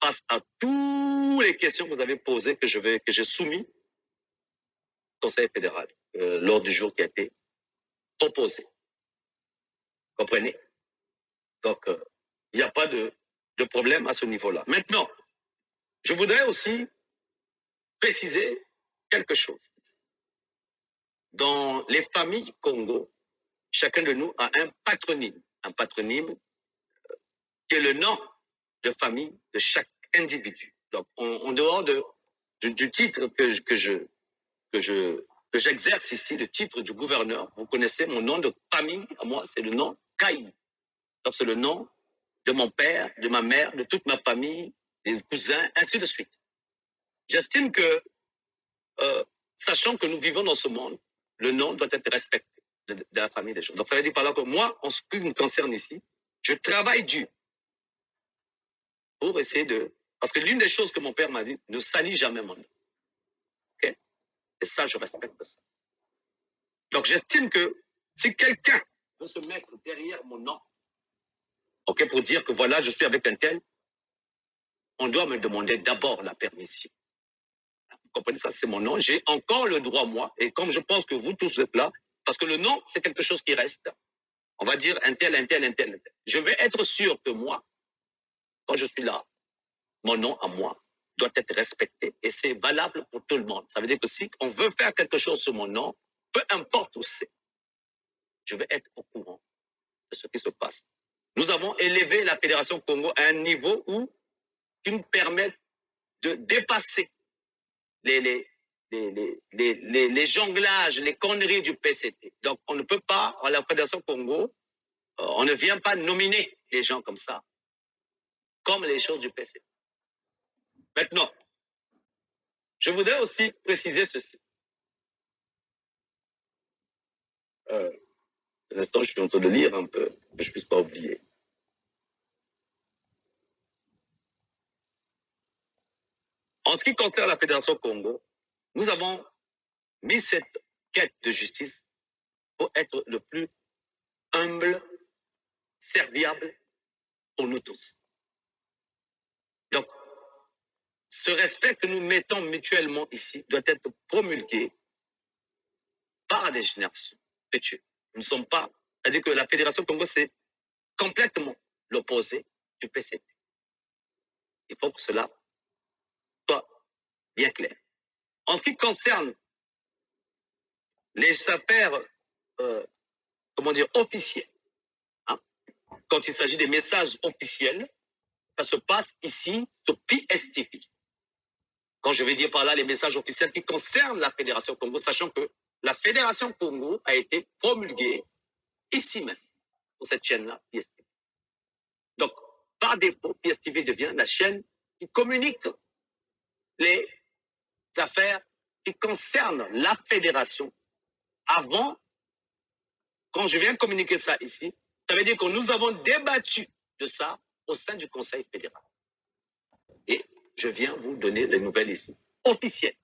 B: face à toutes les questions que vous avez posées, que j'ai soumis au Conseil fédéral lors du jour qui a été proposé. Comprenez? Donc, il n'y a pas de problème à ce niveau-là. Maintenant, je voudrais aussi préciser quelque chose. Dans les familles Congo, chacun de nous a un patronyme qui est le nom de famille de chaque individu. Donc, en dehors du titre que j'exerce ici, le titre du gouverneur, vous connaissez mon nom de famille, à moi, c'est le nom Kaï. Donc, c'est le nom de mon père, de ma mère, de toute ma famille, des cousins, ainsi de suite. J'estime que, sachant que nous vivons dans ce monde, le nom doit être respecté de la famille des gens. Donc, ça veut dire par là que moi, en ce qui me concerne ici, je travaille dur pour essayer de... Parce que l'une des choses que mon père m'a dit, ne salis jamais mon nom. Okay? Et ça, je respecte ça. Donc, j'estime que si quelqu'un veut se mettre derrière mon nom, okay, pour dire que voilà, je suis avec un tel, on doit me demander d'abord la permission. Vous comprenez ça? C'est mon nom. J'ai encore le droit, moi, et comme je pense que vous tous êtes là, parce que le nom, c'est quelque chose qui reste. On va dire un tel, un tel, un tel, un tel. Je vais être sûr que moi, quand je suis là, mon nom à moi doit être respecté et c'est valable pour tout le monde. Ça veut dire que si on veut faire quelque chose sur mon nom, peu importe où c'est, je vais être au courant de ce qui se passe. Nous avons élevé la Fédération Congo à un niveau qui nous permet de dépasser les jonglages, les conneries du PCT. Donc, on ne peut pas, à la Fédération Congo, on ne vient pas nominer les gens comme ça, comme les choses du PCT. Maintenant, je voudrais aussi préciser ceci. l'instant, je suis en train de lire un peu, que je ne puisse pas oublier. En ce qui concerne la Fédération Congo, nous avons mis cette quête de justice pour être le plus humble, serviable pour nous tous. Donc, ce respect que nous mettons mutuellement ici doit être promulgué par les générations futures. Nous ne sommes pas, c'est-à-dire que la Fédération Congo, c'est complètement l'opposé du PCT. Il faut que cela soit bien clair. En ce qui concerne les affaires, comment dire, officielles, hein, quand il s'agit des messages officiels, ça se passe ici sur PSTV. Quand je vais dire par là les messages officiels qui concernent la Fédération Congo, sachant que la Fédération Congo a été promulguée ici même, pour cette chaîne-là, PSTV. Donc, par défaut, PSTV devient la chaîne qui communique les affaires qui concernent la Fédération. Avant, quand je viens communiquer ça ici, ça veut dire que nous avons débattu de ça au sein du Conseil fédéral. Et je viens vous donner les nouvelles ici, officielles.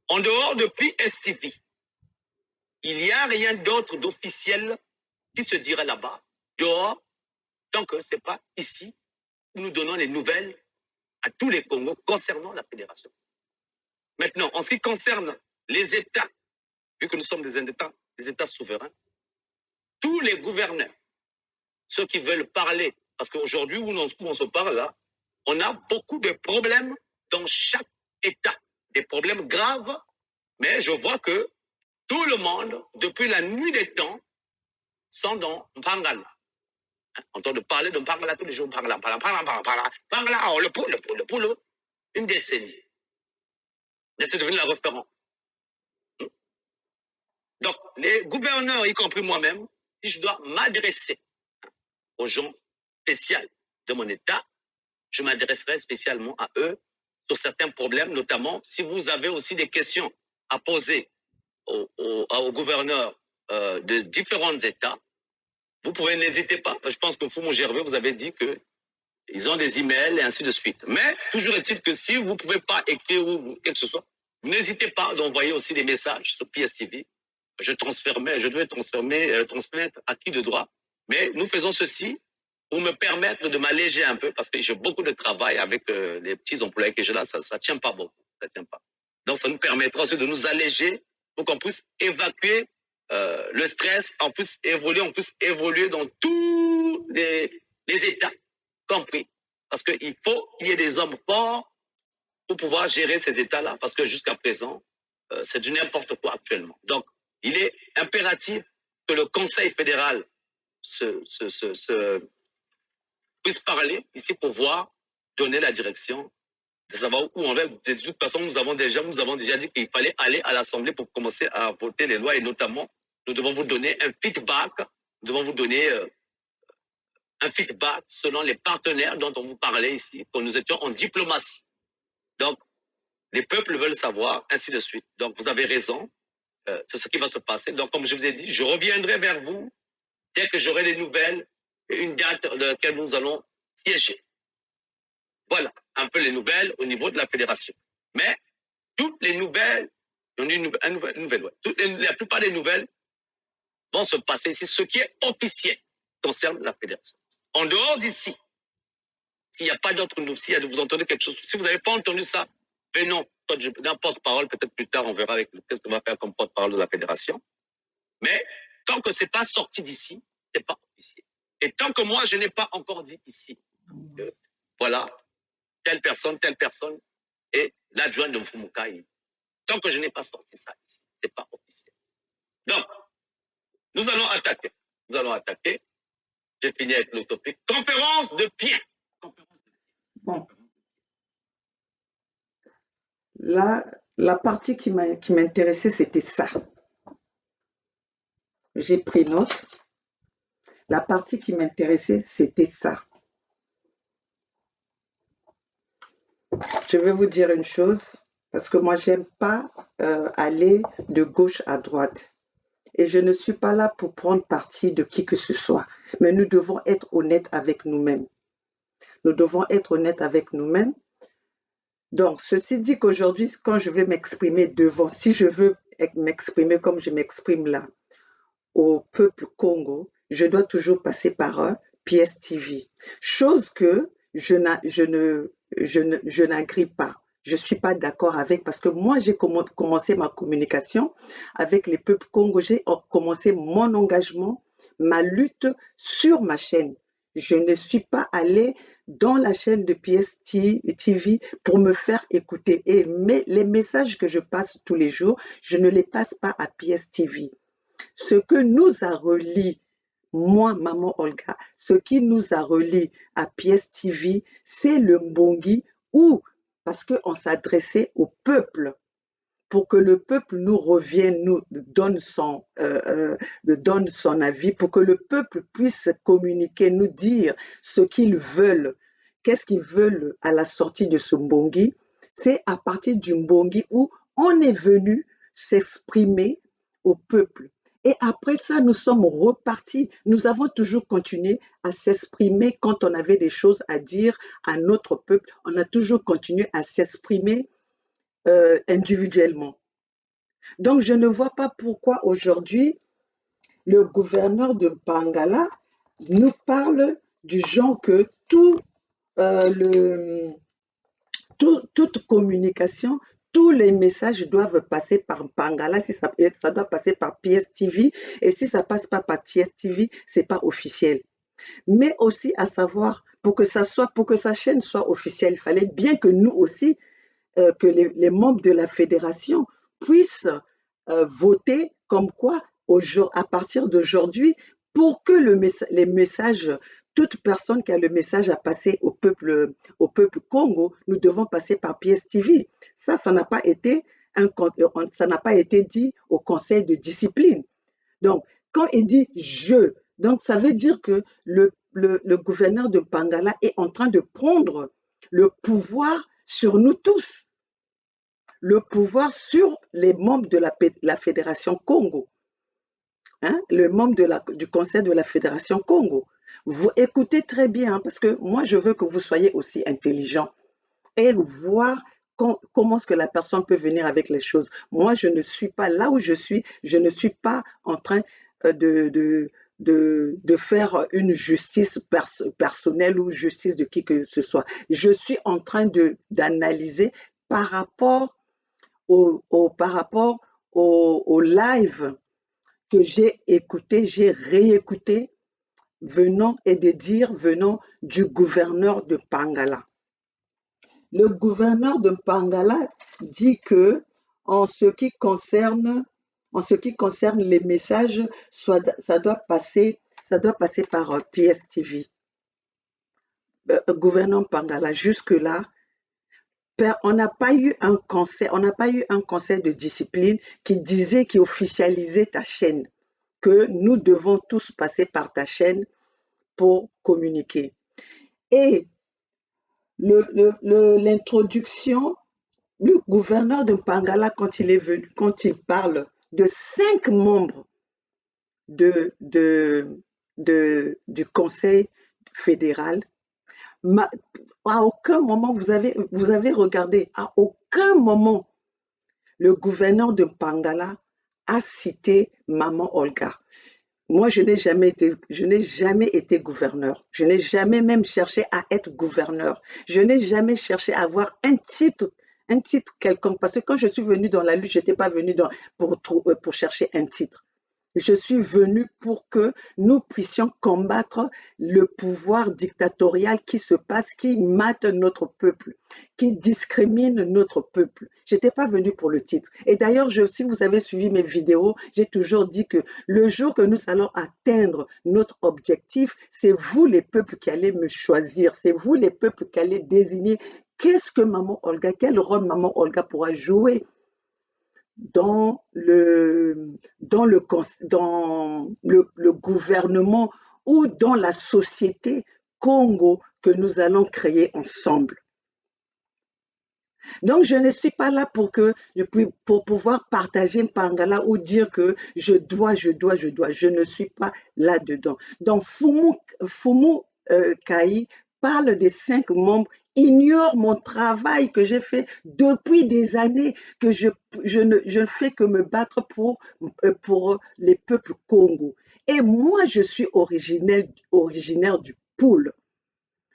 B: En dehors de PSTV, il n'y a rien d'autre d'officiel qui se dirait là-bas, dehors, tant que ce n'est pas ici où nous donnons les nouvelles à tous les Congos concernant la fédération. Maintenant, en ce qui concerne les États, vu que nous sommes des États souverains, tous les gouverneurs, ceux qui veulent parler, parce qu'aujourd'hui, où on se parle là, on a beaucoup de problèmes dans chaque État, des problèmes graves, mais je vois que tout le monde, depuis la nuit des temps, sont dans Mpangala. On entend parler de Mpangala tous les jours, Mpangala, oh, le poule, une décennie. Mais c'est devenu la référence. Donc, les gouverneurs, y compris moi-même, si je dois m'adresser aux gens spéciaux de mon État, je m'adresserai spécialement à eux sur certains problèmes, notamment si vous avez aussi des questions à poser aux gouverneurs de différents États, vous pouvez, n'hésiter pas. Je pense que Fumo Gervais, vous avez dit qu'ils ont des emails et ainsi de suite. Mais toujours est-il que si vous ne pouvez pas écrire ou quelque chose, n'hésitez pas d'envoyer aussi des messages sur PSTV. Je devais transmettre à qui de droit. Mais nous faisons ceci pour me permettre de m'alléger un peu parce que j'ai beaucoup de travail avec les petits employés que j'ai là. Ça ne tient pas beaucoup. Ça tient pas. Donc, ça nous permettra aussi de nous alléger pour qu'on puisse évacuer le stress, on puisse évoluer dans tous les États, compris. Parce qu'il faut qu'il y ait des hommes forts pour pouvoir gérer ces États-là, parce que jusqu'à présent, c'est du n'importe quoi actuellement. Donc, il est impératif que le Conseil fédéral puisse parler ici pour pouvoir donner la direction de savoir où on va. De toute façon, nous avons déjà dit qu'il fallait aller à l'Assemblée pour commencer à voter les lois et notamment, nous devons vous donner un feedback. Nous devons vous donner un feedback selon les partenaires dont on vous parlait ici, quand nous étions en diplomatie. Donc, les peuples veulent savoir, ainsi de suite. Donc, vous avez raison. C'est ce qui va se passer. Donc, comme je vous ai dit, je reviendrai vers vous dès que j'aurai des nouvelles et une date dans laquelle nous allons siéger. Voilà un peu les nouvelles au niveau de la fédération. Mais toutes les nouvelles, la plupart des nouvelles vont se passer ici. Ce qui est officiel concerne la fédération. En dehors d'ici, s'il n'y a pas d'autres nouvelles, si vous entendez quelque chose, si vous n'avez pas entendu ça, venons, d'un porte-parole, peut-être plus tard, on verra avec qu'est-ce qu'on va faire comme porte-parole de la fédération. Mais tant que ce n'est pas sorti d'ici, ce n'est pas officiel. Et tant que moi, je n'ai pas encore dit ici, voilà, telle personne, et l'adjoint de Mfumukai, tant que je n'ai pas sorti ça ici, ce n'est pas officiel. Donc, nous allons attaquer. J'ai fini avec le topic. Conférence de Pierre.
A: Bon. Là, la partie qui m'intéressait, c'était ça. J'ai pris note. La partie qui m'intéressait, c'était ça. Je vais vous dire une chose, parce que moi, j'aime pas aller de gauche à droite. Et je ne suis pas là pour prendre parti de qui que ce soit. Mais nous devons être honnêtes avec nous-mêmes. Nous devons être honnêtes avec nous-mêmes. Donc, ceci dit qu'aujourd'hui, quand je vais m'exprimer devant, si je veux m'exprimer comme je m'exprime là, au peuple Congo, je dois toujours passer par un PSTV. Chose que je n'agree pas. Je ne suis pas d'accord avec parce que moi, j'ai commencé ma communication avec les peuples congolais, j'ai commencé mon engagement, ma lutte sur ma chaîne. Je ne suis pas allée dans la chaîne de PSTV pour me faire écouter. Et les messages que je passe tous les jours, je ne les passe pas à PSTV. Ce que nous a relié, moi, maman Olga, ce qui nous a relié à PSTV, c'est le Mbongi où, parce qu'on s'adressait au peuple, pour que le peuple nous revienne, donne son avis, pour que le peuple puisse communiquer, nous dire ce qu'ils veulent, qu'est-ce qu'ils veulent à la sortie de ce Mbongi. C'est à partir du Mbongi où on est venu s'exprimer au peuple. Et après ça, nous sommes repartis. Nous avons toujours continué à s'exprimer quand on avait des choses à dire à notre peuple. On a toujours continué à s'exprimer individuellement. Donc, je ne vois pas pourquoi aujourd'hui, le gouverneur de Pangala nous parle du genre que toute communication, tous les messages doivent passer par Pangala, si ça doit passer par PSTV, et si ça passe pas par PSTV, c'est pas officiel. Mais aussi à savoir, pour que sa chaîne soit officielle, il fallait bien que nous aussi, que les membres de la fédération puissent voter comme quoi à partir d'aujourd'hui, pour que les messages, toute personne qui a le message à passer au peuple Congo, nous devons passer par PSTV. Ça n'a pas été ça n'a pas été dit au conseil de discipline. Donc, quand il dit je, donc ça veut dire que le gouverneur de Pangala est en train de prendre le pouvoir sur nous tous, le pouvoir sur les membres de la Fédération Congo, hein, le membre du conseil de la Fédération Congo. Vous écoutez très bien, hein, parce que moi, je veux que vous soyez aussi intelligent et voir comment est-ce que la personne peut venir avec les choses. Moi, je ne suis pas là où je ne suis pas en train de faire une justice personnelle ou justice de qui que ce soit. Je suis en train d'analyser par rapport par rapport au live que j'ai écouté, j'ai réécouté, venant du gouverneur de Pangala. Le gouverneur de Pangala dit que en ce qui concerne, les messages, ça doit passer par PSTV. Gouverneur Pangala, jusque-là, on n'a pas eu un conseil de discipline qui officialisait ta chaîne, que nous devons tous passer par ta chaîne pour communiquer. Et l'introduction, le gouverneur de Pangala, quand il parle de 5 membres du conseil fédéral, à aucun moment, vous avez regardé, à aucun moment, le gouverneur de Pangala a cité Maman Olga. Moi, je n'ai jamais été gouverneur. Je n'ai jamais même cherché à être gouverneur. Je n'ai jamais cherché à avoir un titre quelconque. Parce que quand je suis venue dans la lutte, je n'étais pas venue pour chercher un titre. Je suis venue pour que nous puissions combattre le pouvoir dictatorial qui mate notre peuple, qui discrimine notre peuple. Je n'étais pas venue pour le titre. Et d'ailleurs, si vous avez suivi mes vidéos, j'ai toujours dit que le jour que nous allons atteindre notre objectif, c'est vous les peuples qui allez me choisir, c'est vous les peuples qui allez désigner qu'est-ce que Maman Olga, quel rôle Maman Olga pourra jouer dans le gouvernement ou dans la société Congo que nous allons créer ensemble. Donc, je ne suis pas là pour pouvoir partager Pangala ou dire que je dois, je dois, je dois. Je ne suis pas là-dedans. Donc, Fumu Kai parle des 5 membres, ignore mon travail que j'ai fait depuis des années, que je ne fais que me battre pour les peuples Congo. Et moi, je suis originaire du Poul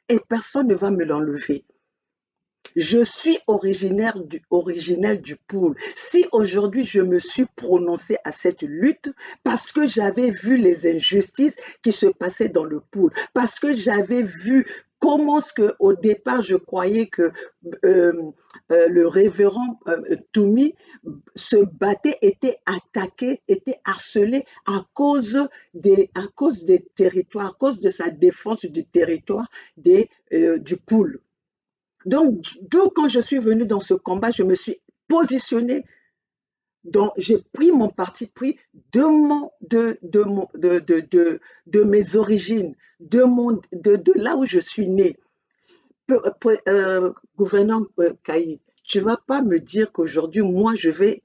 A: et personne ne va me l'enlever. Je suis originel du Poul. Si aujourd'hui je me suis prononcée à cette lutte, parce que j'avais vu les injustices qui se passaient dans le Poul, parce que j'avais vu comment ce que au départ je croyais que euh, le révérend Toumi se battait, était attaqué, était harcelé à cause des territoires, à cause de sa défense du territoire du Poul. Donc, d'où quand je suis venue dans ce combat, je me suis positionnée. Donc, j'ai pris mon parti pris de mes origines, de là où je suis née. Gouverneur Kaï, tu ne vas pas me dire qu'aujourd'hui, moi, je vais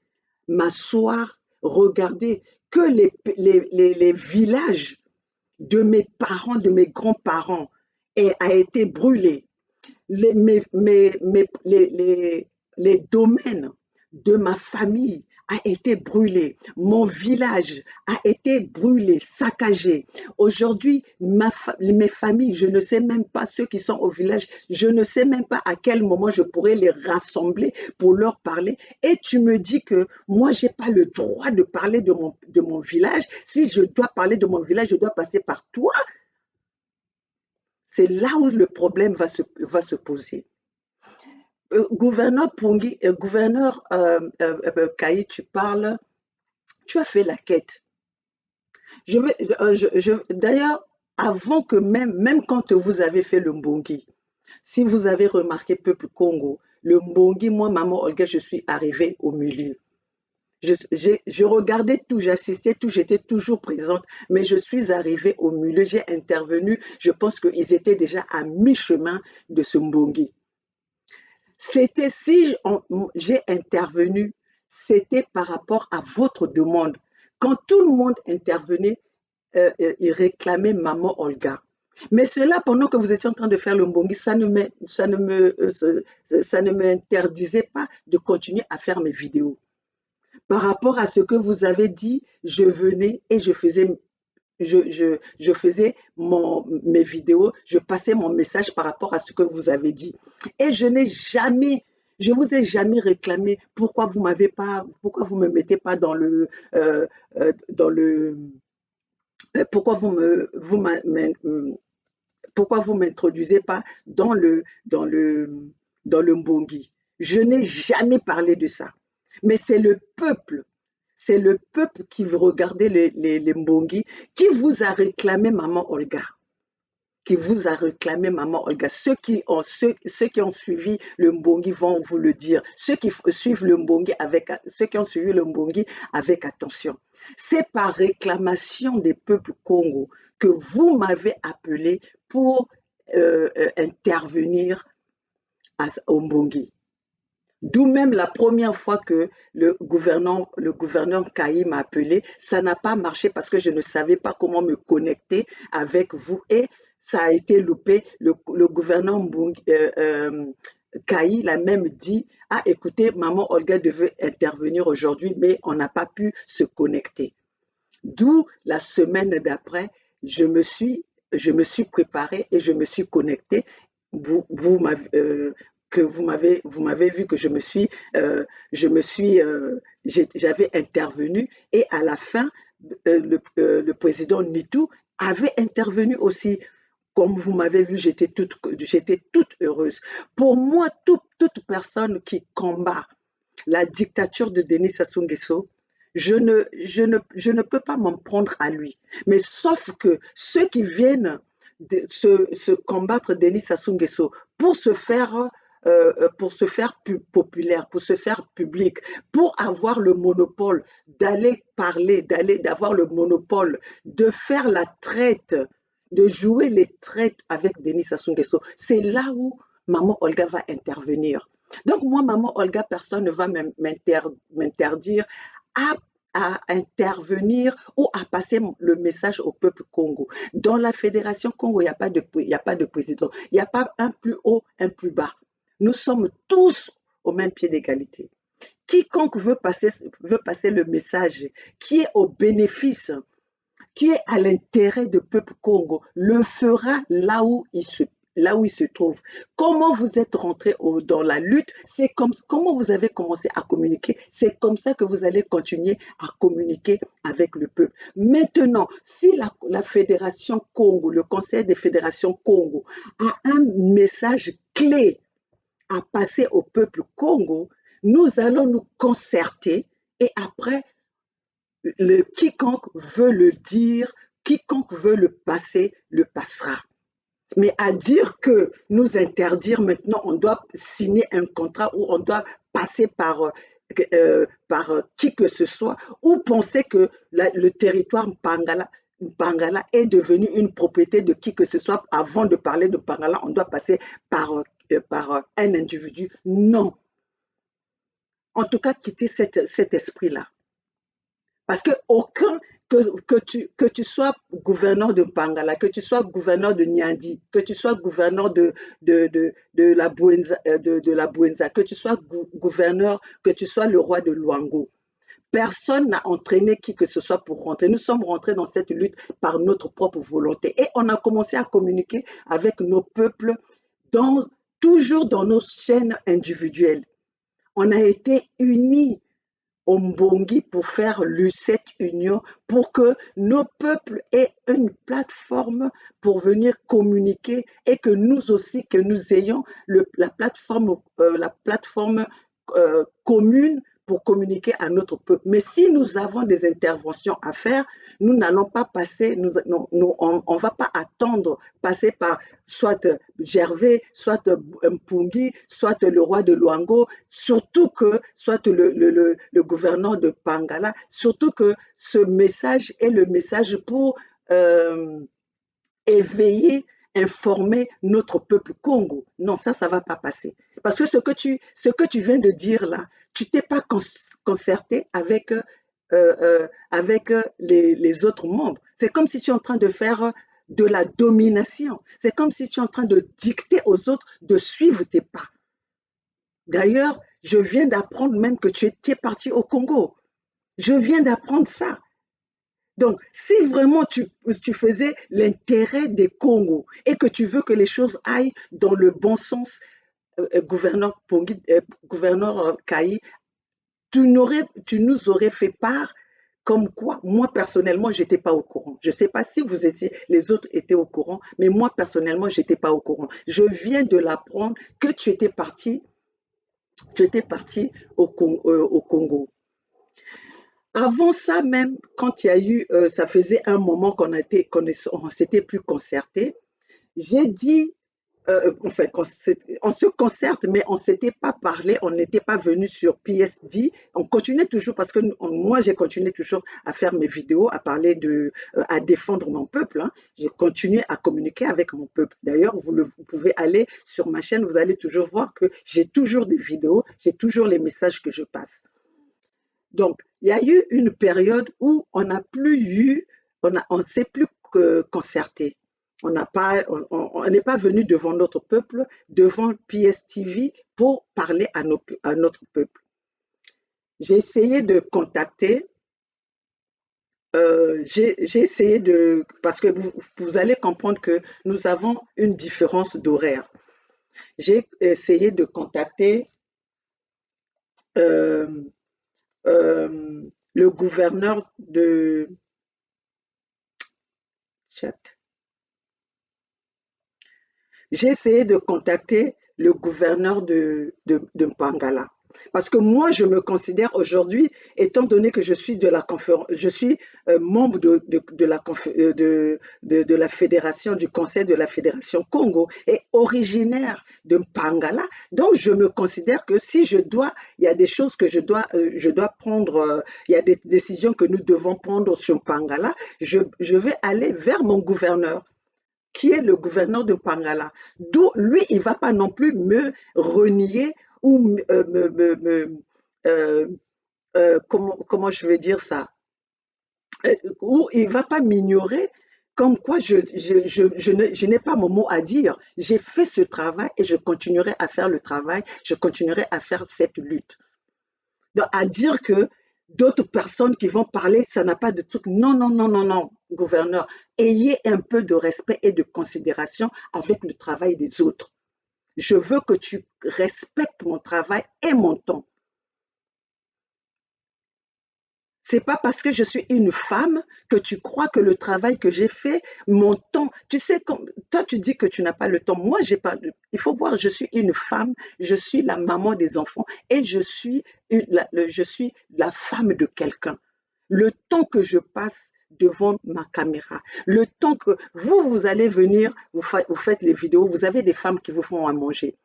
A: m'asseoir, regarder que les villages de mes parents, de mes grands-parents a été brûlé les domaines de ma famille a été brûlé, mon village a été brûlé, saccagé. Aujourd'hui, mes familles, je ne sais même pas ceux qui sont au village, je ne sais même pas à quel moment je pourrais les rassembler pour leur parler. Et tu me dis que moi, j'ai pas le droit de parler de mon village. Si je dois parler de mon village, je dois passer par toi. C'est là où le problème va se poser. Gouverneur Kaï, tu as fait la quête. D'ailleurs, avant que même quand vous avez fait le Mbongi, si vous avez remarqué Peuple Congo, le Mbongi, moi, maman Olga, je suis arrivée au milieu. Je regardais tout, j'assistais tout, j'étais toujours présente, mais je suis arrivée au milieu, j'ai intervenu, je pense qu'ils étaient déjà à mi-chemin de ce Mbongi. C'était si j'ai intervenu, c'était par rapport à votre demande. Quand tout le monde intervenait, il réclamait Maman Olga. Mais cela, pendant que vous étiez en train de faire le mbongi, ça ne m'interdisait pas de continuer à faire mes vidéos. Par rapport à ce que vous avez dit, je venais et je faisais mes vidéos, je passais mon message par rapport à ce que vous avez dit. Et je vous ai jamais réclamé pourquoi vous me mettez pas dans le, pourquoi pourquoi vous m'introduisez pas dans le mbongi. Je n'ai jamais parlé de ça. Mais c'est le peuple qui regardait les mbongi qui vous a réclamé Maman Olga. Qui vous a réclamé Maman Olga. Ceux qui ont suivi le mbongi vont vous le dire. Ceux qui suivent le mbongi ceux qui ont suivi le mbongi avec attention. C'est par réclamation des peuples Congo que vous m'avez appelé pour intervenir au mbongi. D'où même la première fois que le gouverneur Kaï m'a appelé, ça n'a pas marché parce que je ne savais pas comment me connecter avec vous et ça a été loupé. Le gouverneur Kaï l'a même dit, ah écoutez, maman Olga devait intervenir aujourd'hui, mais on n'a pas pu se connecter. D'où la semaine d'après, je me suis préparée et je me suis connectée. Vous m'avez vu que j'avais intervenu et à la fin, le président Nitou avait intervenu aussi. Comme vous m'avez vu, j'étais toute heureuse. Pour moi, toute personne qui combat la dictature de Denis Sassou Nguesso, je ne peux pas m'en prendre à lui. Mais sauf que ceux qui viennent se combattre Denis Sassou Nguesso pour se faire populaire, pour se faire public, pour avoir le monopole d'aller parler, d'avoir le monopole de faire la traite, de jouer les traites avec Denis Sassou Nguesso. C'est là où Maman Olga va intervenir. Donc, moi, maman Olga, personne ne va m'interdire à, à intervenir ou à passer le message au peuple Congo. Dans la Fédération Congo, il y a pas de président. Il n'y a pas un plus haut, un plus bas. Nous sommes tous au même pied d'égalité. Quiconque veut passer le message qui est au bénéfice, qui est à l'intérêt du peuple Congo, le fera là où il se trouve. Comment vous êtes rentré dans la lutte, c'est comme comment vous avez commencé à communiquer, c'est comme ça que vous allez continuer à communiquer avec le peuple. Maintenant, si la Fédération Congo, le Conseil des fédérations Congo a un message clé à passer au peuple Congo, nous allons nous concerter et après quiconque veut le dire, quiconque veut le passer, le passera. Mais à dire que nous interdire maintenant, on doit signer un contrat ou on doit passer par qui que ce soit, ou penser que le territoire Mpangala est devenu une propriété de qui que ce soit. Avant de parler de Mpangala, on doit passer par un individu. Non. En tout cas, quitter cet esprit-là. Parce que que tu sois gouverneur de Pangala, que tu sois gouverneur de Niandi, que tu sois gouverneur de la Buenza, que tu sois gouverneur, que tu sois le roi de Luango, personne n'a entraîné qui que ce soit pour rentrer. Nous sommes rentrés dans cette lutte par notre propre volonté. Et on a commencé à communiquer avec nos peuples toujours dans nos chaînes individuelles. On a été unis au Mbongi pour faire cette union, pour que nos peuples aient une plateforme pour venir communiquer et que nous aussi, que nous ayons la plateforme commune pour communiquer à notre peuple. Mais si nous avons des interventions à faire, nous n'allons pas passer, on va pas attendre passer par soit Gervais, soit Mpungi, soit le roi de Luango, surtout que, soit le gouverneur de Pangala, surtout que ce message est le message pour éveiller, informer notre peuple Congo. Non, ça ne va pas passer. Parce que ce que tu viens de dire là, tu t'es pas concerté avec les autres membres. C'est comme si tu es en train de faire de la domination. C'est comme si tu es en train de dicter aux autres de suivre tes pas. D'ailleurs, je viens d'apprendre même que tu étais parti au Congo. Je viens d'apprendre ça. Donc, si vraiment tu faisais l'intérêt des Congos et que tu veux que les choses aillent dans le bon sens, gouverneur Kaï, tu nous aurais fait part comme quoi, moi personnellement, je n'étais pas au courant. Je ne sais pas si les autres étaient au courant, mais moi personnellement, je n'étais pas au courant. Je viens de l'apprendre que tu étais parti au Congo. Avant ça même, quand il y a eu, ça faisait un moment qu'on s'était plus concerté, j'ai dit, enfin, on se concerte, mais on ne s'était pas parlé, on n'était pas venu sur PSD. On continuait toujours, parce que moi, j'ai continué toujours à faire mes vidéos, à parler à défendre mon peuple. Hein. J'ai continué à communiquer avec mon peuple. D'ailleurs, vous pouvez aller sur ma chaîne, vous allez toujours voir que j'ai toujours des vidéos, j'ai toujours les messages que je passe. Donc, il y a eu une période où on n'a plus eu, on ne s'est plus concerté. On n'est pas venu devant notre peuple, devant PSTV pour parler à notre peuple. J'ai essayé de contacter, j'ai essayé parce que vous allez comprendre que nous avons une différence d'horaire. J'ai essayé de contacter le gouverneur de Chat. J'ai essayé de contacter le gouverneur de Mpangala. Parce que moi, je me considère aujourd'hui, étant donné que je suis je suis membre de la fédération, du conseil de la fédération Congo et originaire de Mpangala. Donc, je me considère que si il y a des choses que je dois prendre, il y a des décisions que nous devons prendre sur Mpangala, je vais aller vers mon gouverneur, qui est le gouverneur de Pangala. D'où lui, il ne va pas non plus me renier ou euh, comment je vais dire ça, où il va pas m'ignorer comme quoi je n'ai pas mon mot à dire. J'ai fait ce travail et je continuerai à faire le travail, je continuerai à faire cette lutte. Donc, à dire que d'autres personnes qui vont parler, ça n'a pas de truc. Non, non, non, non, non, gouverneur. Ayez un peu de respect et de considération avec le travail des autres. Je veux que tu respectes mon travail et mon temps. C'est pas parce que je suis une femme que tu crois que le travail que j'ai fait, mon temps, tu sais, comme, toi tu dis que tu n'as pas le temps. Moi, j'ai pas, il faut voir, je suis une femme, je suis la maman des enfants et je suis la femme de quelqu'un. Le temps que je passe devant ma caméra, le temps que vous allez venir, vous faites les vidéos, vous avez des femmes qui vous font à manger.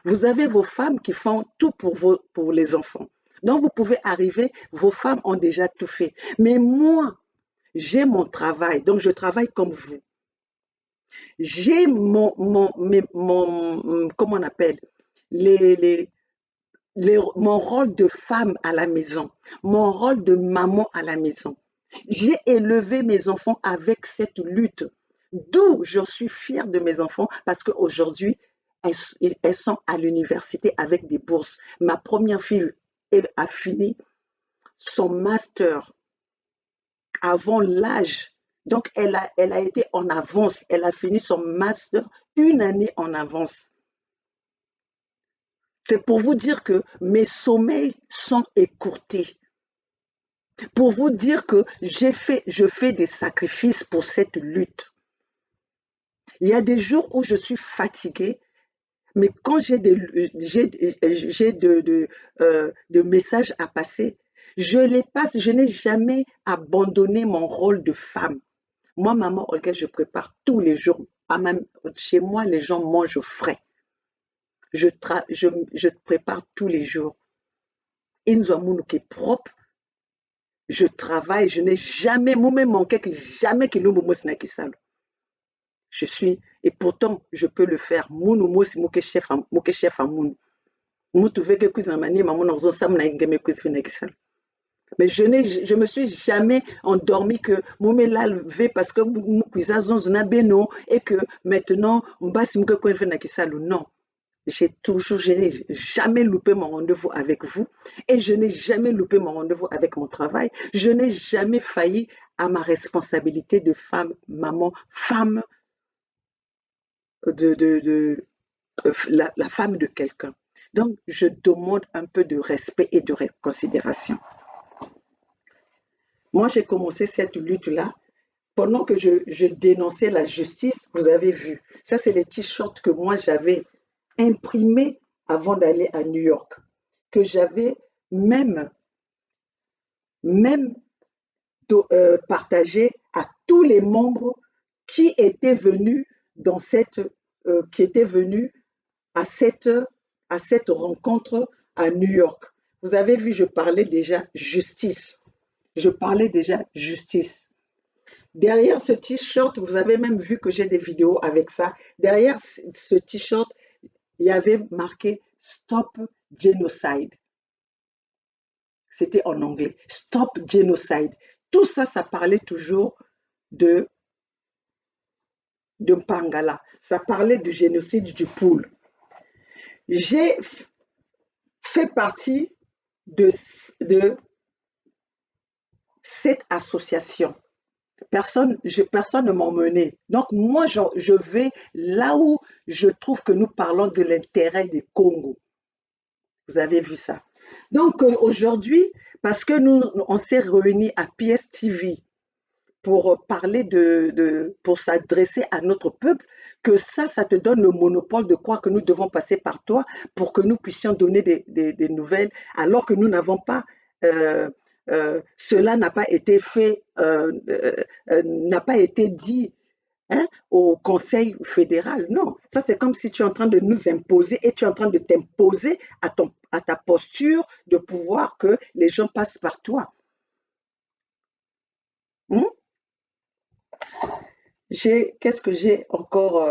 A: Vous avez vos femmes qui font tout pour les enfants. Donc, vous pouvez arriver, vos femmes ont déjà tout fait. Mais moi, j'ai mon travail, donc je travaille comme vous. J'ai comment on appelle, les, les, mon rôle de femme à la maison, mon rôle de maman à la maison. J'ai élevé mes enfants avec cette lutte, d'où je suis fière de mes enfants parce qu'aujourd'hui, elles sont à l'université avec des bourses. Ma première fille a fini son master avant l'âge. Donc, elle a été en avance. Elle a fini son master une année en avance. C'est pour vous dire que mes sommeils sont écourtés. Pour vous dire que je fais des sacrifices pour cette lutte. Il y a des jours où je suis fatiguée, mais quand j'ai de messages à passer, je les passe. Je n'ai jamais abandonné mon rôle de femme. Moi, maman, Olga, je prépare tous les jours. Chez moi, les gens mangent frais. Je prépare tous les jours. Inzouamoun qui est propre, je travaille, je n'ai jamais, moi-même manqué, jamais que l'homme qui sale. Je suis, et pourtant, je peux le faire. Mounou, moi, c'est moi qui chef à moun. Moi, tu veux que cuisine manie, maman, on a ça, on a une cuisine qui sale. Mais je me suis jamais endormie que moi me levé parce que mon cuisine zone beno et que maintenant on va se que quoi faire qui sale. Non. Je n'ai jamais loupé mon rendez-vous avec vous et je n'ai jamais loupé mon rendez-vous avec mon travail. Je n'ai jamais failli à ma responsabilité de femme, maman, femme de la femme de quelqu'un. Donc, je demande un peu de respect et de considération. Moi, j'ai commencé cette lutte-là pendant que je dénonçais la justice. Vous avez vu, ça, c'est les t-shirts que moi, j'avais imprimés avant d'aller à New York, que j'avais même, même partagé à tous les membres qui étaient venus qui étaient venus à cette rencontre à New York. Vous avez vu, je parlais déjà justice. Je parlais déjà justice. Derrière ce t-shirt, vous avez même vu que j'ai des vidéos avec ça. Derrière ce t-shirt, il y avait marqué Stop Genocide. C'était en anglais. Stop Genocide. Tout ça, ça parlait toujours de Mpangala. Ça parlait du génocide du Poule. J'ai fait partie de cette association. Personne ne m'a emmené. Donc, moi, je vais là où je trouve que nous parlons de l'intérêt du Congo. Vous avez vu ça. Donc, aujourd'hui, parce que on s'est réunis à PSTV pour parler pour s'adresser à notre peuple, que ça te donne le monopole de croire que nous devons passer par toi pour que nous puissions donner des nouvelles, alors que nous n'avons pas, cela n'a pas été fait, n'a pas été dit au Conseil fédéral. Non, ça c'est comme si tu es en train de nous imposer et tu es en train de t'imposer à ta posture de pouvoir que les gens passent par toi. Hmm? Qu'est-ce que j'ai encore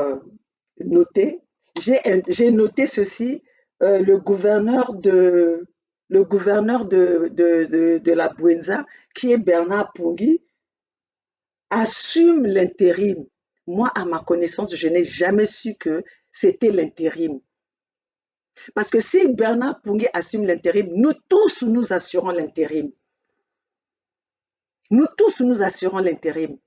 A: noté? J'ai noté ceci le gouverneur de la Bouenza, qui est Bernard Pungui, assume l'intérim. Moi, à ma connaissance, je n'ai jamais su que c'était l'intérim. Parce que si Bernard Pungui assume l'intérim, nous tous, nous assurons l'intérim. Nous tous, nous assurons l'intérim.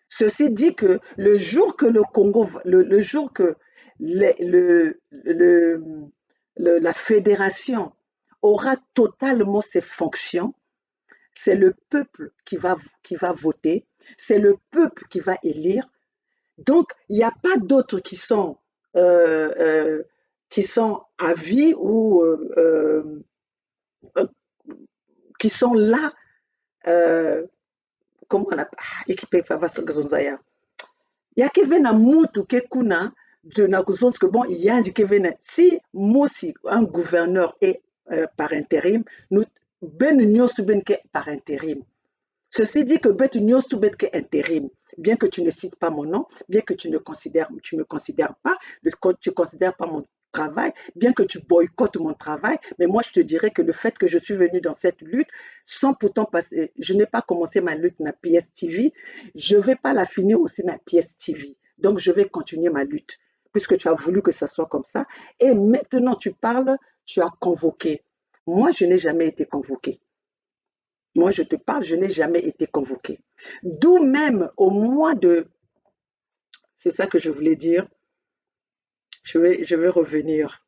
A: Ceci dit que le jour que le Congo, le jour que les- la fédération aura totalement ses fonctions, c'est le peuple qui va voter, c'est le peuple qui va élire. Donc, il n'y a pas d'autres euh, euh, qui sont à vie ou euh, qui sont là, euh, comment on appelle, il y a Kevin Moutou Kekuna de Nakuzons que bon, il y a un Kevin. Si moi aussi, un gouverneur est par intérim, nous, ben nous ben par intérim. Ceci dit que bet nous ben que intérim. Bien que tu ne cites pas mon nom, bien que tu ne considères pas, tu considères pas mon travail, bien que tu boycottes mon travail, mais moi je te dirais que le fait que je suis venu dans cette lutte, sans pourtant passer, je n'ai pas commencé ma lutte na PSTV, je ne vais pas la finir aussi na PSTV. Donc je vais continuer ma lutte, puisque tu as voulu que ça soit comme ça. Et maintenant tu parles, tu as convoqué. Moi, je n'ai jamais été convoqué. Moi, je te parle, je n'ai jamais été convoqué. D'où même au mois de... C'est ça que je voulais dire. Je vais revenir.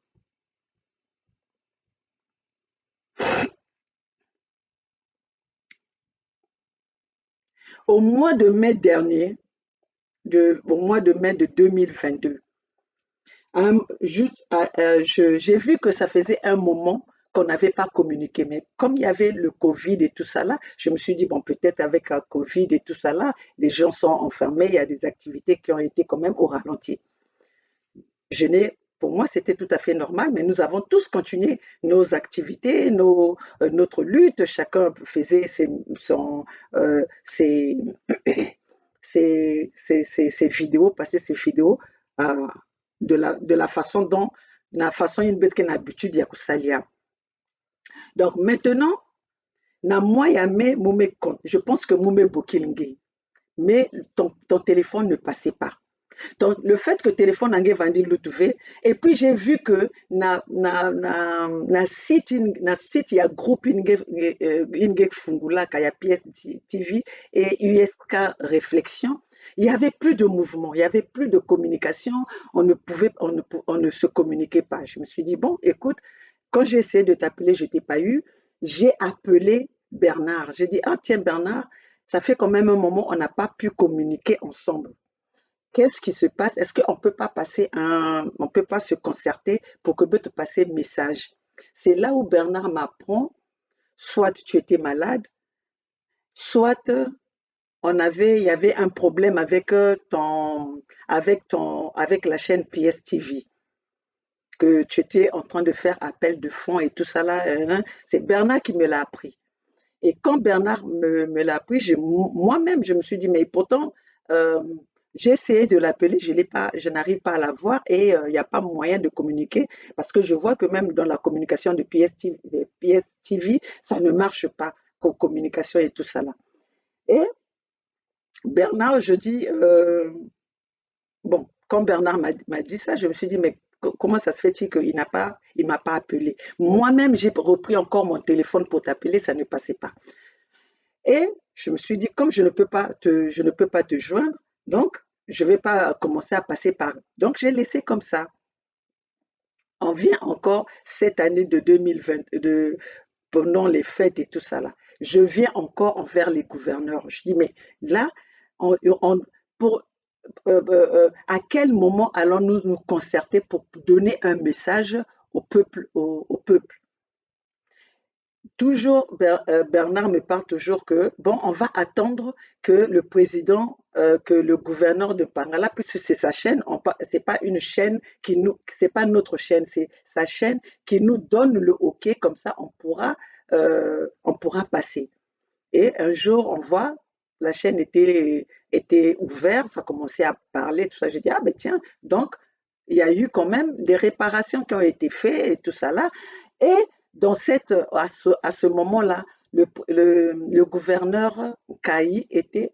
A: Au mois de mai dernier, au mois de mai de 2022, j'ai vu que ça faisait un moment qu'on n'avait pas communiqué. Mais comme il y avait le Covid et tout ça là, je me suis dit, bon, peut-être avec le Covid et tout ça là, les gens sont enfermés, il y a des activités qui ont été quand même au ralenti. Pour moi, c'était tout à fait normal, mais nous avons tous continué nos activités, notre lutte. Chacun faisait ses, ses vidéos, passait ses vidéos euh, de la façon dont, la façon une bête qu'on a l'habitude de salia. Donc maintenant, na moi yame mume compte. Je pense que mume bokilingi, mais ton téléphone ne passait pas. Donc, le fait que le téléphone a vendu l'outuvé, et puis j'ai vu que na site ya groupe inge fungula kaya PSTV et USK Réflexion, il y avait plus de mouvement, il y avait plus de communication, on ne se communiquait pas. Je me suis dit bon, écoute, quand j'ai essayé de t'appeler, je t'ai pas eu, j'ai appelé Bernard. J'ai dit ah tiens Bernard, ça fait quand même un moment on n'a pas pu communiquer ensemble. Qu'est-ce qui se passe? Est-ce qu'on peut pas on peut pas se concerter pour que peut te passer message? C'est là où Bernard m'apprend, soit tu étais malade, soit il y avait un problème avec avec la chaîne PSTV, que tu étais en train de faire appel de fonds et tout ça là. C'est Bernard qui me l'a appris. Et quand Bernard me l'a appris, moi-même, je me suis dit, mais pourtant, euh, j'ai essayé de l'appeler, je n'arrive pas à la voir et il n'y a pas moyen de communiquer parce que je vois que même dans la communication de PSTV, ça ne marche pas, communication et tout ça là. Et Bernard, je dis, bon, quand Bernard m'a dit ça, je me suis dit, mais comment ça se fait-il il m'a pas appelé? Moi-même, j'ai repris encore mon téléphone pour t'appeler, ça ne passait pas. Et je me suis dit, comme je ne peux pas te joindre, donc je ne vais pas commencer à passer par. Donc j'ai laissé comme ça. On vient encore cette année de 2020, pendant les fêtes et tout ça là. Je viens encore envers les gouverneurs. Je dis, mais là, on, on- pour, à quel moment allons-nous nous concerter pour donner un message au peuple? Toujours, Bernard me parle toujours que, bon, on va attendre que le président, que le gouverneur de Pangala, puisque c'est sa chaîne, c'est pas une chaîne c'est pas notre chaîne, c'est sa chaîne qui nous donne le OK, comme ça on pourra passer. Et un jour, on voit, la chaîne était ouverte, ça commençait à parler, tout ça. J'ai dit, ah ben tiens, donc il y a eu quand même des réparations qui ont été faites et tout ça là. Et à ce moment-là, le gouverneur Kayi était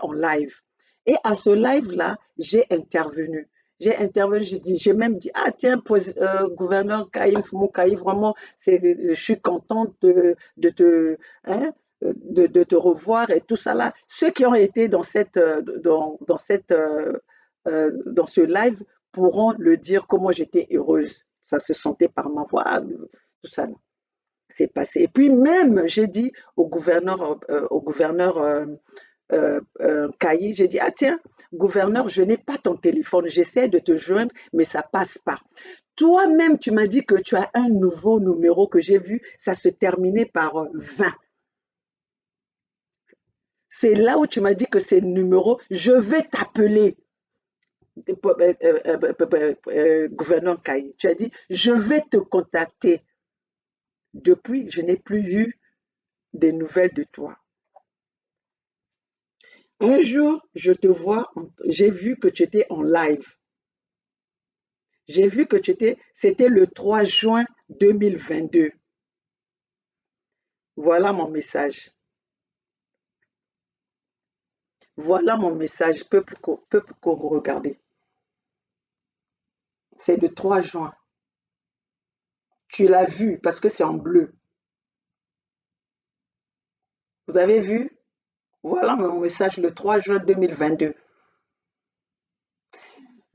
A: en live. Et à ce live-là, j'ai intervenu. J'ai même dit, ah tiens, gouverneur Kayi, Mfumu Kayi, vraiment, je suis contente hein, de te revoir et tout ça là. Ceux qui ont été dans ce live pourront le dire comment j'étais heureuse. Ça se sentait par ma voix, tout ça. C'est passé. Et puis même, j'ai dit au gouverneur Kayi, j'ai dit, ah tiens, gouverneur, je n'ai pas ton téléphone, j'essaie de te joindre, mais ça passe pas. Toi-même, tu m'as dit que tu as un nouveau numéro que j'ai vu, ça se terminait par 20. C'est là où tu m'as dit que c'est le numéro, je vais t'appeler. Gouverneur Kayi, tu as dit, je vais te contacter. Depuis, je n'ai plus eu des nouvelles de toi. Un jour, je te vois, j'ai vu que tu étais en live. J'ai vu que c'était le 3 juin 2022. Voilà mon message. Voilà mon message, peuple Congo, regardez. C'est le 3 juin. Tu l'as vu parce que c'est en bleu. Vous avez vu? Voilà mon message le 3 juin 2022.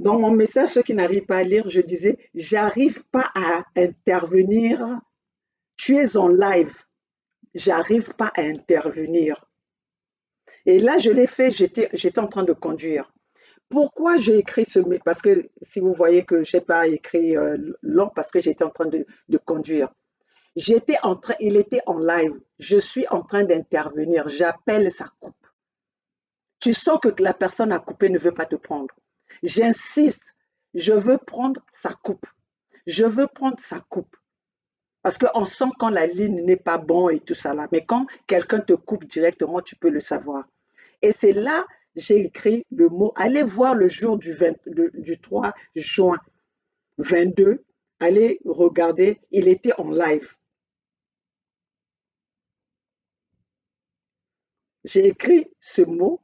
A: Dans mon message, ceux qui n'arrivent pas à lire, je disais, j'arrive pas à intervenir. Tu es en live. J'arrive pas à intervenir. Et là, je l'ai fait, j'étais en train de conduire. Pourquoi j'ai écrit parce que si vous voyez que je n'ai pas écrit long, parce que j'étais en train de conduire. Il était en live. Je suis en train d'intervenir. J'appelle, ça coupe. Tu sens que la personne à couper ne veut pas te prendre. J'insiste. Je veux prendre, ça coupe. Je veux prendre, ça coupe. Parce qu'on sent quand la ligne n'est pas bonne et tout ça là. Mais quand quelqu'un te coupe directement, tu peux le savoir. Et c'est là, j'ai écrit le mot. Allez voir le jour du 3 juin 22. Allez regarder, il était en live. J'ai écrit ce mot.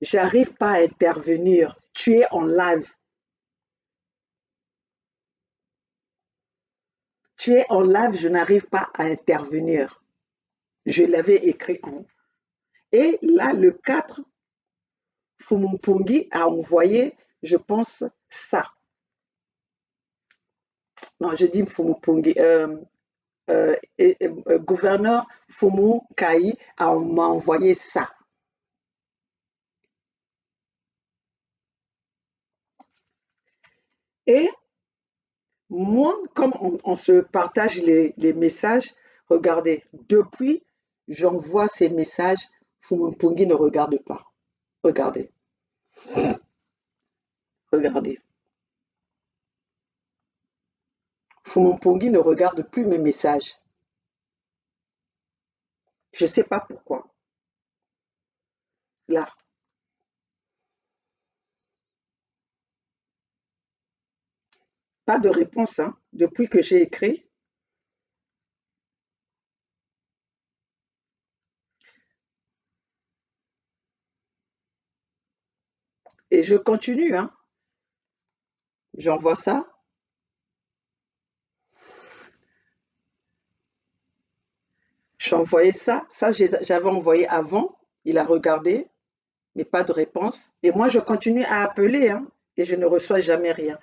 A: J'arrive pas à intervenir. Tu es en live. Tu es en live, je n'arrive pas à intervenir. Je l'avais écrit en. Et là, le 4, Fumumpungi a envoyé, je pense, ça. Non, je dis Fumumpungi. Gouverneur Fumu Kayi m'a envoyé ça. Et moi, comme on se partage les messages, regardez, depuis, j'envoie ces messages, Fumumpungi ne regarde pas. Regardez, regardez. Fumumpungi ne regarde plus mes messages. Je ne sais pas pourquoi. Là. Pas de réponse, hein, depuis que j'ai écrit. Et je continue, hein. J'envoie ça. J'ai envoyé ça. Ça, j'avais envoyé avant. Il a regardé, mais pas de réponse. Et moi, je continue à appeler, hein, et je ne reçois jamais rien.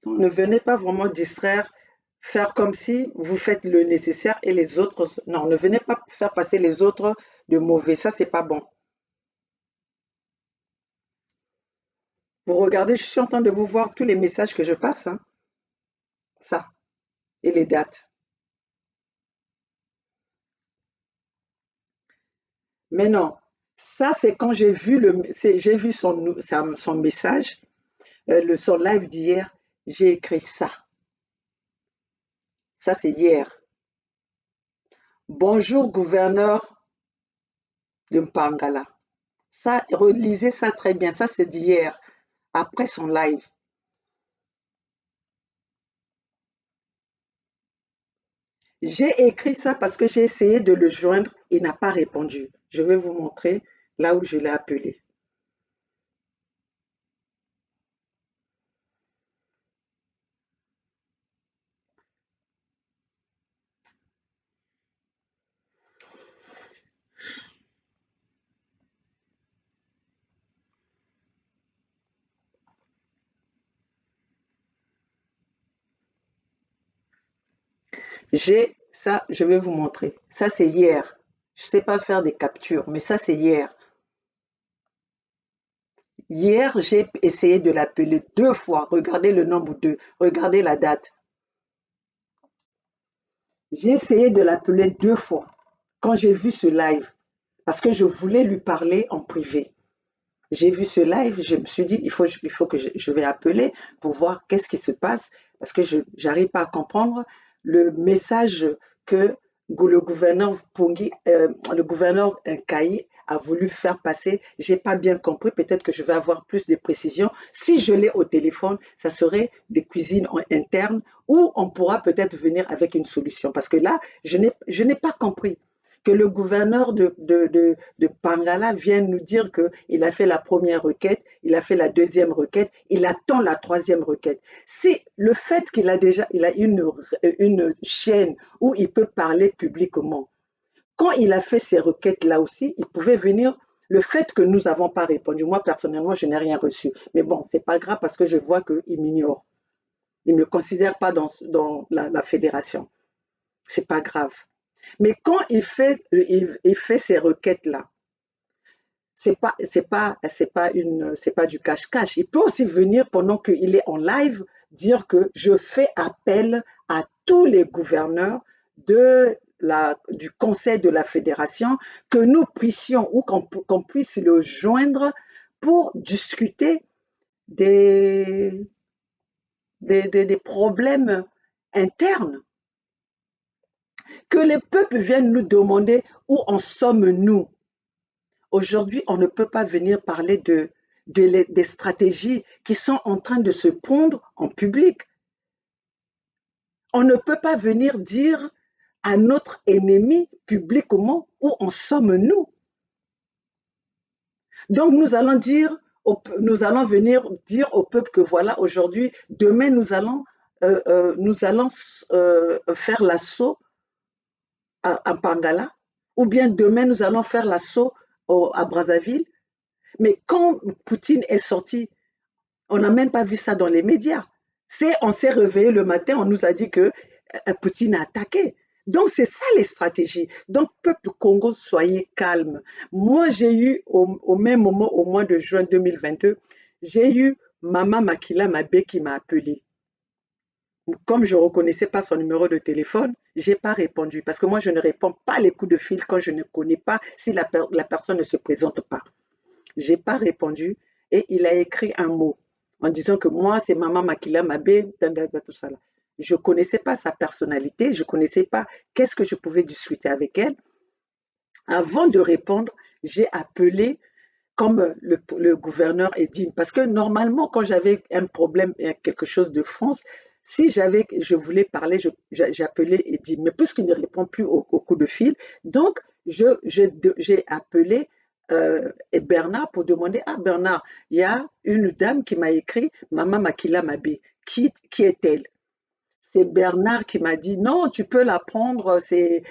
A: Ne venez pas vraiment distraire, faire comme si vous faites le nécessaire et les autres. Non, ne venez pas faire passer les autres de mauvais. Ça, c'est pas bon. Vous regardez, je suis en train de vous voir tous les messages que je passe, hein. Ça, et les dates. Mais non, ça, c'est quand j'ai vu son message, son live d'hier, j'ai écrit ça. Ça, c'est hier. Bonjour, gouverneur de Mpangala. Ça, relisez ça très bien. Ça, c'est d'hier, après son live. J'ai écrit ça parce que j'ai essayé de le joindre. Il n'a pas répondu. Je vais vous montrer là où je l'ai appelé. J'ai ça, je vais vous montrer. Ça, c'est hier. Je ne sais pas faire des captures, mais ça, c'est hier. Hier, j'ai essayé de l'appeler 2 fois. Regardez le nombre 2. Regardez la date. J'ai essayé de l'appeler 2 fois quand j'ai vu ce live parce que je voulais lui parler en privé. J'ai vu ce live, je me suis dit, il faut que je vais appeler pour voir qu'est-ce qui se passe parce que je n'arrive pas à comprendre le message que le gouverneur Pongi, le gouverneur Kayi a voulu faire passer. J'ai pas bien compris. Peut-être que je vais avoir plus de précisions. Si je l'ai au téléphone, ça serait des cuisines internes où on pourra peut-être venir avec une solution. Parce que là, je n'ai pas compris que le gouverneur de Pangala vienne nous dire qu'il a fait la première requête, il a fait la deuxième requête, il attend la troisième requête. Si le fait qu'il a déjà il a une chaîne où il peut parler publiquement, quand il a fait ces requêtes-là aussi, il pouvait venir. Le fait que nous n'avons pas répondu, moi personnellement, je n'ai rien reçu. Mais bon, c'est pas grave parce que je vois qu'il m'ignore. Il ne me considère pas dans la fédération. C'est pas grave. Mais quand il fait ces requêtes-là, c'est pas du cache-cache. Il peut aussi venir pendant qu'il est en live dire que je fais appel à tous les gouverneurs du conseil de la fédération, que nous puissions ou qu'on puisse le joindre pour discuter des, des problèmes internes, que les peuples viennent nous demander où en sommes-nous. Aujourd'hui, on ne peut pas venir parler des stratégies qui sont en train de se pondre en public. On ne peut pas venir dire à notre ennemi publiquement où en sommes-nous. Donc nous allons venir dire au peuple que voilà, aujourd'hui, demain, nous allons faire l'assaut à Pangala, ou bien demain, nous allons faire l'assaut à Brazzaville. Mais quand Poutine est sorti, on n'a même pas vu ça dans les médias. On s'est réveillé le matin, on nous a dit que Poutine a attaqué. Donc, c'est ça les stratégies. Donc, peuple Congo, soyez calme. Moi, j'ai eu au même moment, au mois de juin 2022, j'ai eu Maman Makila Mabé qui m'a appelé. Comme je ne reconnaissais pas son numéro de téléphone, je n'ai pas répondu parce que moi, je ne réponds pas les coups de fil quand je ne connais pas, si la personne ne se présente pas. Je n'ai pas répondu et il a écrit un mot en disant que moi, c'est Maman Makila Mabé, tout ça là. Je ne connaissais pas sa personnalité, je ne connaissais pas qu'est-ce que je pouvais discuter avec elle. Avant de répondre, j'ai appelé comme le gouverneur Edine, parce que normalement, quand j'avais un problème, quelque chose de France, si je voulais parler, j'appelais Edine. Mais puisqu'il ne répond plus au coup de fil, donc j'ai appelé Bernard pour demander, ah Bernard, il y a une dame qui m'a écrit, Maman Makila Mabé, qui est-elle? C'est Bernard qui m'a dit non, tu peux la prendre, c'est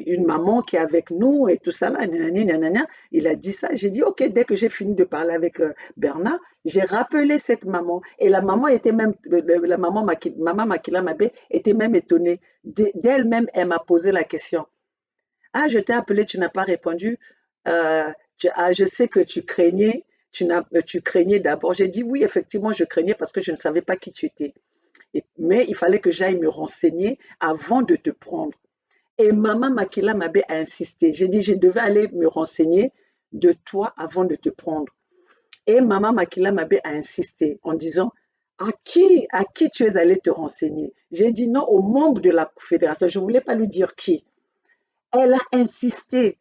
A: une maman qui est avec nous et tout ça là, nanani, nanana. Il a dit ça. J'ai dit ok, dès que j'ai fini de parler avec Bernard, j'ai rappelé cette maman et la maman était même, la maman Makila Mabé était même étonnée. D'elle-même, elle m'a posé la question. Ah, je t'ai appelé, tu n'as pas répondu. Euh, je sais que tu craignais, tu craignais d'abord. J'ai dit oui, effectivement, je craignais parce que je ne savais pas qui tu étais. Mais il fallait que j'aille me renseigner avant de te prendre. Et Maman Makila Mabé a insisté. J'ai dit, je devais aller me renseigner de toi avant de te prendre. Et Maman Makila Mabé a insisté en disant, à qui tu es allé te renseigner? J'ai dit non, aux membres de la fédération. Je ne voulais pas lui dire qui. Elle a insisté.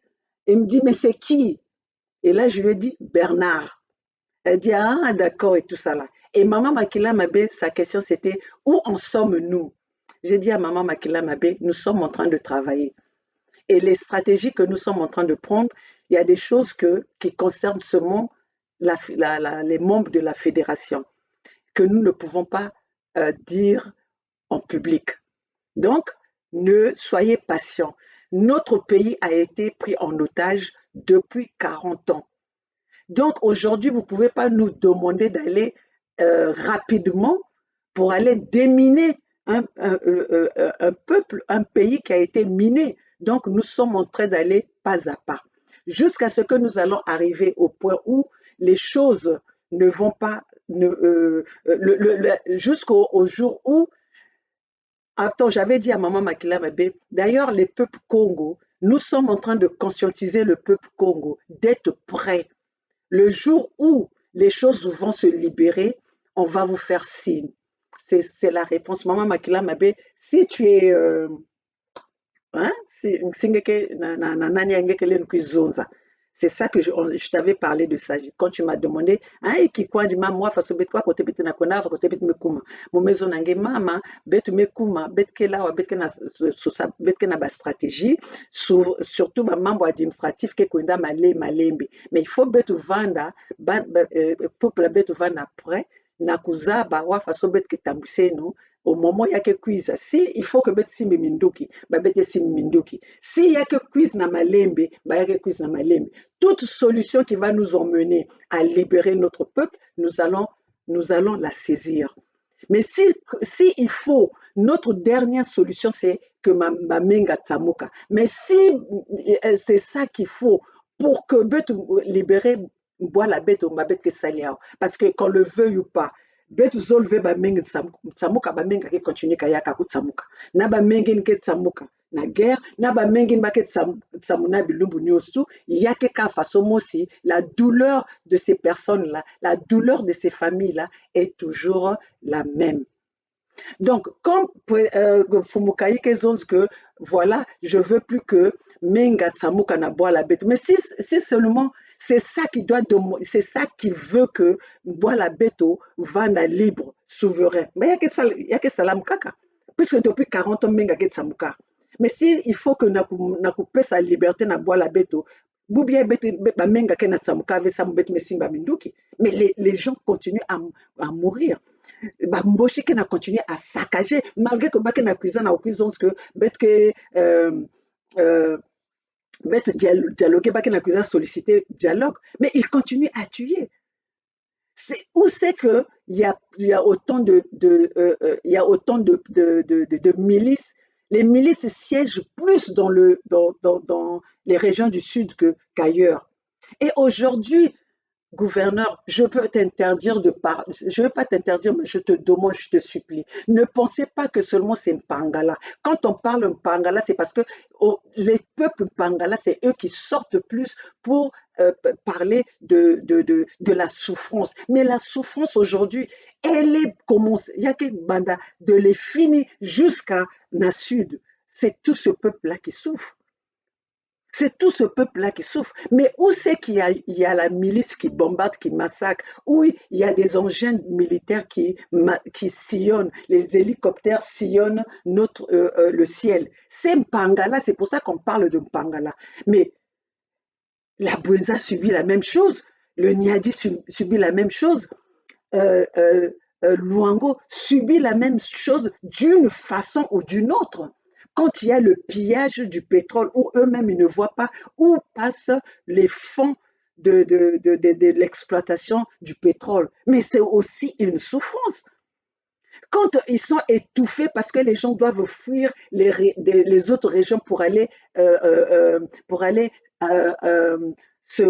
A: Elle me dit, mais c'est qui? Et là, je lui ai dit, Bernard. Elle dit, ah, d'accord, et tout ça là. Et maman Makila Mabé, sa question c'était, où en sommes-nous? J'ai dit à maman Makila Mabé, nous sommes en train de travailler. Et les stratégies que nous sommes en train de prendre, il y a des choses qui concernent seulement les membres de la fédération, que nous ne pouvons pas dire en public. Donc, ne soyez patients. Notre pays a été pris en otage depuis 40 ans. Donc, aujourd'hui, vous ne pouvez pas nous demander d'aller rapidement pour aller déminer un peuple, un pays qui a été miné. Donc, nous sommes en train d'aller pas à pas, jusqu'à ce que nous allons arriver au point où les choses ne vont pas, jusqu'au jour où, attends, j'avais dit à maman Makila Mabé, d'ailleurs, les peuples Congo, nous sommes en train de conscientiser le peuple Congo d'être prêt. Le jour où les choses vont se libérer, on va vous faire signe. C'est la réponse. Maman Makila Mabé, si tu es hein, c'est ça que je t'avais parlé de ça. Quand tu m'as demandé, hein, qui quoi dit moi façon bet quoi côté bet na kona côté bet me kuma. Mon maison nange mama bet me kuma bet ke là bet ke na bet ke na ba stratégie surtout ba membre administratif ke kwenda malembe. Mais il faut bet vanda peuple bet vanda après na kuzaba wa façon bet ke tambuse no au moment il y a que quiz si il faut que bet simbe minduki ba bet simbe minduki si il y a que quiz na malembe ba il y a que quiz na malembe toute solution qui va nous emmener à libérer notre peuple nous allons la saisir mais si il faut notre dernière solution c'est que ma menga tsamuka mais si c'est ça qu'il faut pour que bet libérer boire la bête ou ma bête que salia parce que qu'on le veuille ou pas betu zolve bamengi tsamuka bamengi ke continue kayaka kutsamuka na bamengi ke tsamuka na guerre na bamengi bake tsamuna bilumbu nyosu yake ka façon mosi la douleur de ces personnes là la douleur de ces familles là est toujours la même. Donc, comme Fumukaï Kezons que voilà, je veux plus que Menga Tsamuka na boit la bête. Mais si seulement c'est ça qui doit c'est ça qui veut que boit la bête vanda libre, souverain. Mais il y a que salam kaka. Puisque depuis 40 ans Menga Tsamuka. Mais si il faut que na couper sa liberté na boit la bête Boubia Menga Tsamuka avec sa bête Messimba Minduki. Mais les gens continuent à mourir. Mboshi qui a continué à saccager, malgré que Baké n'a cuisine à cuisine, que bête que bête dialoguer, Baké n'a cuisine solliciter dialogue, mais il continue à tuer. Où c'est que il y a autant il y a autant de milices. Les milices siègent plus dans les régions du sud qu'ailleurs. Et aujourd'hui, gouverneur, je peux t'interdire de parler. Je ne veux pas t'interdire, mais je te demande, je te supplie. Ne pensez pas que seulement c'est Mpangala. Quand on parle Mpangala, c'est parce que les peuples Mpangala, c'est eux qui sortent plus pour parler de la souffrance. Mais la souffrance aujourd'hui, elle est commencée. Il y a que Banda de les finir jusqu'à la sud. C'est tout ce peuple-là qui souffre. C'est tout ce peuple-là qui souffre. Mais où c'est qu'il y a la milice qui bombarde, qui massacre, où il y a des engins militaires qui sillonnent, les hélicoptères sillonnent le ciel. C'est Mpangala, c'est pour ça qu'on parle de Mpangala. Mais la Bouenza subit la même chose, le Niadi subit la même chose, Luango subit la même chose d'une façon ou d'une autre. Quand il y a le pillage du pétrole, où eux-mêmes ils ne voient pas où passent les fonds de l'exploitation du pétrole. Mais c'est aussi une souffrance. Quand ils sont étouffés parce que les gens doivent fuir les autres régions pour aller se,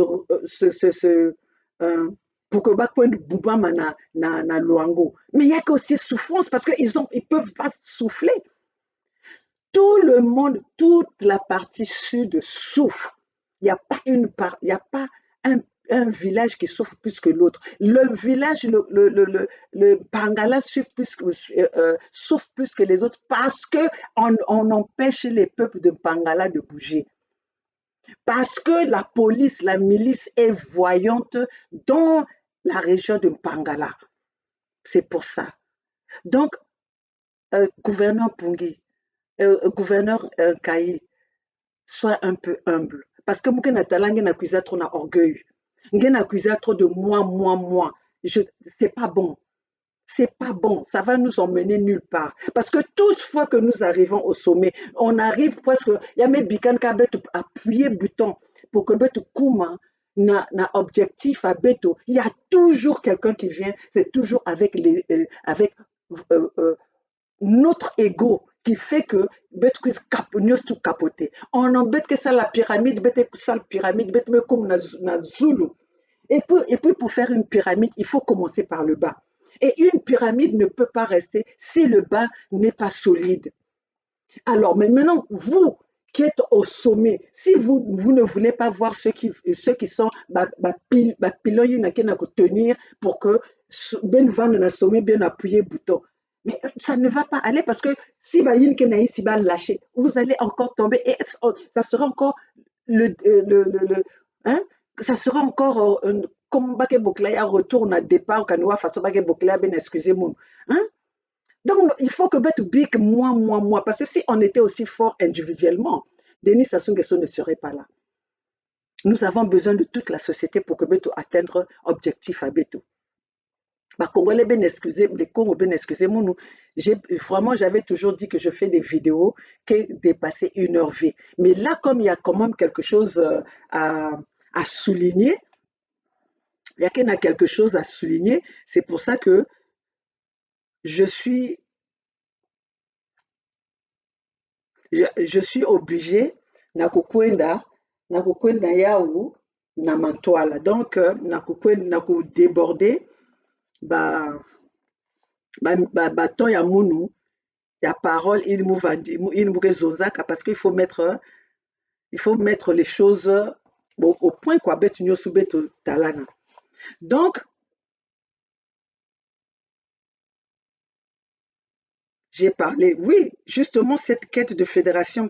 A: pour que Bakwen Boubama na Luango. Mais il y a aussi souffrance parce qu'ils ne peuvent pas souffler. Tout le monde, toute la partie sud souffre. Il n'y a pas il n'y a pas un village qui souffre plus que l'autre. Le village, le Pangala souffre plus que les autres parce qu'on empêche les peuples de Pangala de bouger. Parce que la police, la milice est voyante dans la région de Mpangala. C'est pour ça. Donc, gouverneur Pungi, gouverneur Kayi, sois un peu humble. Parce que moi, Natalangue n'accuse trop d'orgueil. N'gen accuse trop de moi. C'est pas bon. C'est pas bon, ça va nous emmener nulle part. Parce que toutefois que nous arrivons au sommet, on arrive presque, il y a même Bikan qui a appuyé le bouton pour que Beto Kuma na objectif à Beto. Il y a toujours quelqu'un qui vient, c'est toujours avec, avec euh, euh, notre ego qui fait que Beto nous tout capoter. On embête que ça la pyramide, Beto ça la pyramide, Beto comme na Zulu. Et puis, pour faire une pyramide, il faut commencer par le bas. Et une pyramide ne peut pas rester si le bas n'est pas solide. Alors, mais maintenant, vous qui êtes au sommet, si vous ne voulez pas voir ceux qui sont pilons qui tenir pour que ben vent na sommet bien appuyer bouton. Mais ça ne va pas aller parce que si Bayin Kenaï si va lâcher, vous allez encore tomber et ça sera encore hein, ça sera encore comme Baké Boklaya retourne à départ, Kanoua façon Baké Boklaya, ben excusez-moi. Hein? Donc, il faut que Beto big moi. Parce que si on était aussi fort individuellement, Denis Sassou Nguesso ne serait pas là. Nous avons besoin de toute la société pour que Beto atteigne objectif à Beto. Bah, Congolais, ben excusez, les Congos, ben excusez-moi, vraiment, j'avais toujours dit que je fais des vidéos qui dépassaient 1h20. Mais là, comme il y a quand même quelque chose à souligner, il y a quelque chose à souligner, c'est pour ça que je suis obligée nakukwenda yau na mantwala donc nakudéborder baton ya munu ya parole ili mukezonzaka parce qu'il faut mettre les choses au point quoi betu nyonso betu talana donc j'ai parlé, oui, justement, cette quête de fédération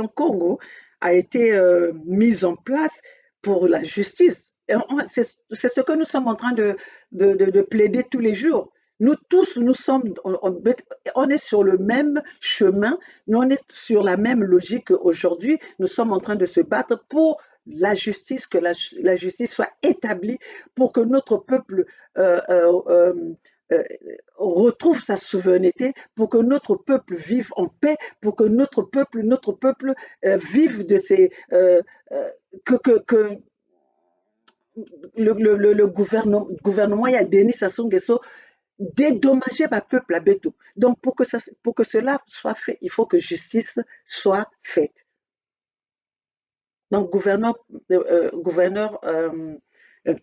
A: Congo a été mise en place pour la justice. C'est ce que nous sommes en train de plaider tous les jours. Nous tous, on est sur le même chemin, nous on est sur la même logique aujourd'hui. Nous sommes en train de se battre pour la justice, que la justice soit établie pour que notre peuple euh, retrouve sa souveraineté, pour que notre peuple vive en paix, pour que notre peuple vive de ces que le gouvernement il y a Denis Sassou Nguesso dédommager ma peuple à Beto. Donc pour que cela soit fait, il faut que justice soit faite. Donc gouverneur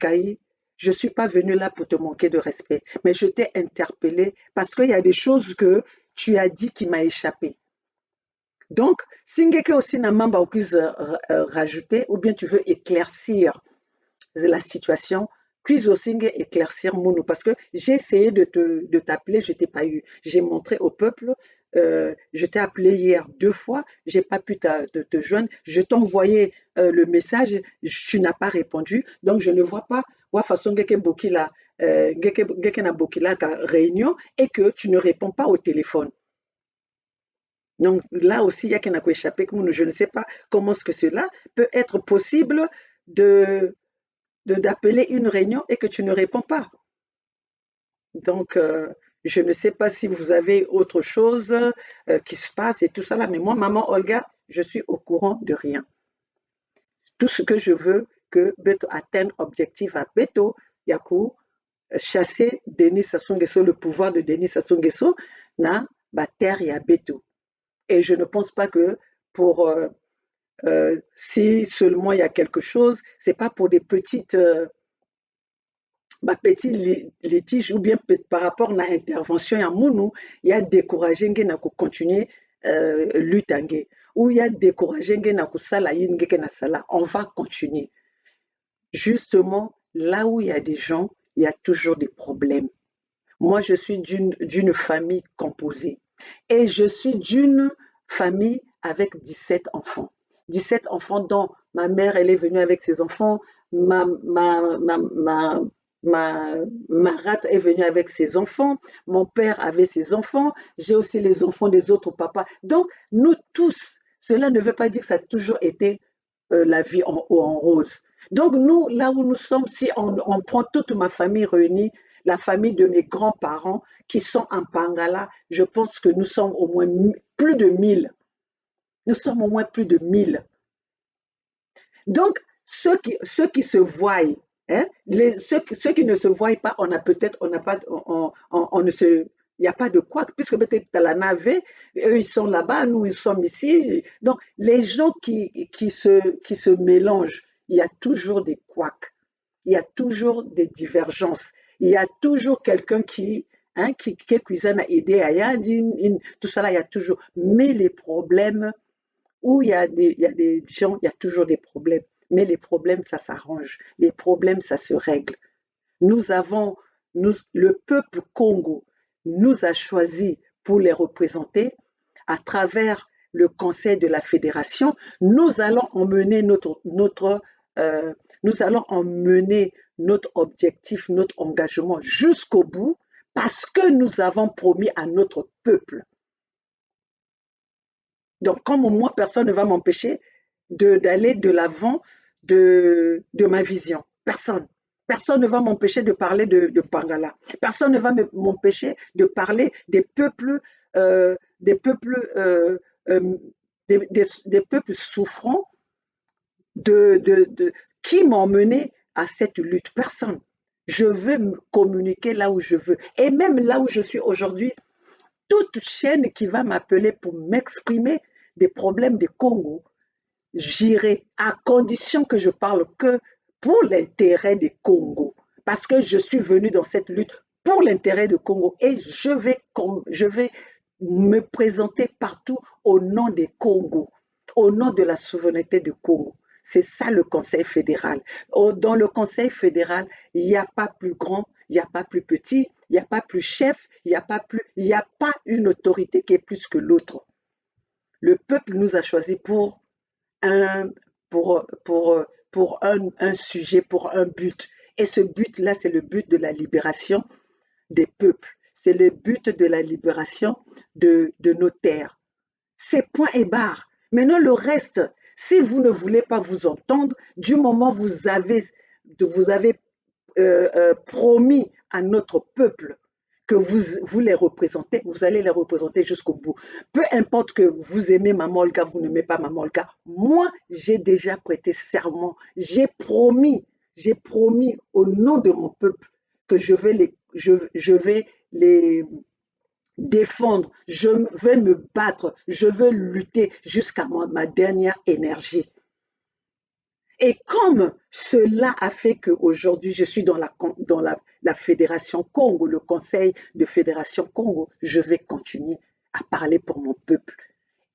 A: Kayi, je ne suis pas venue là pour te manquer de respect, mais je t'ai interpellé parce qu'il y a des choses que tu as dit qui m'ont échappé. Donc, Singeke aussi n'a pas rajouter, ou bien tu veux éclaircir la situation, puis aussi éclaircir Mounou, parce que j'ai essayé de t'appeler, je ne t'ai pas eu. J'ai montré au peuple, je t'ai appelé hier 2 fois, je n'ai pas pu te joindre, je t'ai envoyé le message, tu n'as pas répondu, donc je ne vois pas, de façon Bokila, réunion, et que tu ne réponds pas au téléphone. Donc là aussi, il y a qui n'a échappé. Je ne sais pas comment est-ce que cela peut être possible de d'appeler une réunion et que tu ne réponds pas. Donc, je ne sais pas si vous avez autre chose qui se passe et tout ça là, mais moi, maman Olga, je suis au courant de rien. Tout ce que je veux que Beto atteigne objectif à Beto, Yaku, chasser Denis Sassou Nguesso, le pouvoir de Denis Sassou Nguesso, na terre ya Beto. Et je ne pense pas que pour si seulement il y a quelque chose, c'est pas pour des petites litiges ou bien par rapport à l'intervention à Mounou, il y a découragé na continuer lutte ou il y a découragé na sala na sala, on va continuer. Justement, là où il y a des gens, il y a toujours des problèmes. Moi, je suis d'une famille composée et je suis d'une famille avec 17 enfants. 17 enfants dont ma mère, elle est venue avec ses enfants, ma, ma, ma, ma, ma rate est venue avec ses enfants, mon père avait ses enfants, j'ai aussi les enfants des autres papas. Donc, nous tous, cela ne veut pas dire que ça a toujours été la vie en rose. Donc, nous, là où nous sommes, si on prend toute ma famille réunie, la famille de mes grands-parents qui sont en Pangala, je pense que nous sommes au moins plus de 1000. Nous sommes au moins plus de 1000. Donc, ceux qui se voient, hein, ceux qui ne se voient pas, on a peut-être, on n'a pas, on ne se, il n'y a pas de quoi, puisque peut-être dans la navette, eux ils sont là-bas, nous ils sommes ici. Donc, les gens qui se mélangent, il y a toujours des couacs, il y a toujours des divergences, il y a toujours quelqu'un qui cuisine à aider, tout ça là, il y a toujours. Mais les problèmes, où il y a des gens, il y a toujours des problèmes. Mais les problèmes, ça s'arrange. Les problèmes, ça se règle. Nous avons, le peuple Congo nous a choisis pour les représenter à travers le conseil de la fédération. Nous allons emmener nous allons emmener notre objectif, notre engagement jusqu'au bout parce que nous avons promis à notre peuple. Donc, comme moi, personne ne va m'empêcher d'aller de l'avant de ma vision. Personne. Personne ne va m'empêcher de parler de Pangala. Personne ne va m'empêcher de parler des peuples, euh, des peuples souffrants qui m'ont mené à cette lutte. Personne. Je veux communiquer là où je veux. Et même là où je suis aujourd'hui, toute chaîne qui va m'appeler pour m'exprimer des problèmes du Congo, j'irai à condition que je parle que pour l'intérêt des Congo. Parce que je suis venu dans cette lutte pour l'intérêt du Congo et je vais me présenter partout au nom des Congos, au nom de la souveraineté du Congo. C'est ça le Conseil fédéral. Dans le Conseil fédéral, il n'y a pas plus grand, il n'y a pas plus petit, il n'y a pas plus chef, il n'y a pas une autorité qui est plus que l'autre. Le peuple nous a choisis un, pour un sujet, pour un but. Et ce but-là, c'est le but de la libération des peuples. C'est le but de la libération de nos terres. C'est point et barre. Maintenant, le reste, si vous ne voulez pas vous entendre, du moment où vous avez promis à notre peuple que vous les représentez, vous allez les représenter jusqu'au bout. Peu importe que vous aimez Mamolka, vous n'aimez pas Mamolka. Moi, j'ai déjà prêté serment. J'ai promis au nom de mon peuple que je vais les défendre, je vais me battre, je veux lutter jusqu'à ma dernière énergie. Et comme cela a fait qu'aujourd'hui, je suis dans la Fédération Congo, le Conseil de Fédération Congo, je vais continuer à parler pour mon peuple.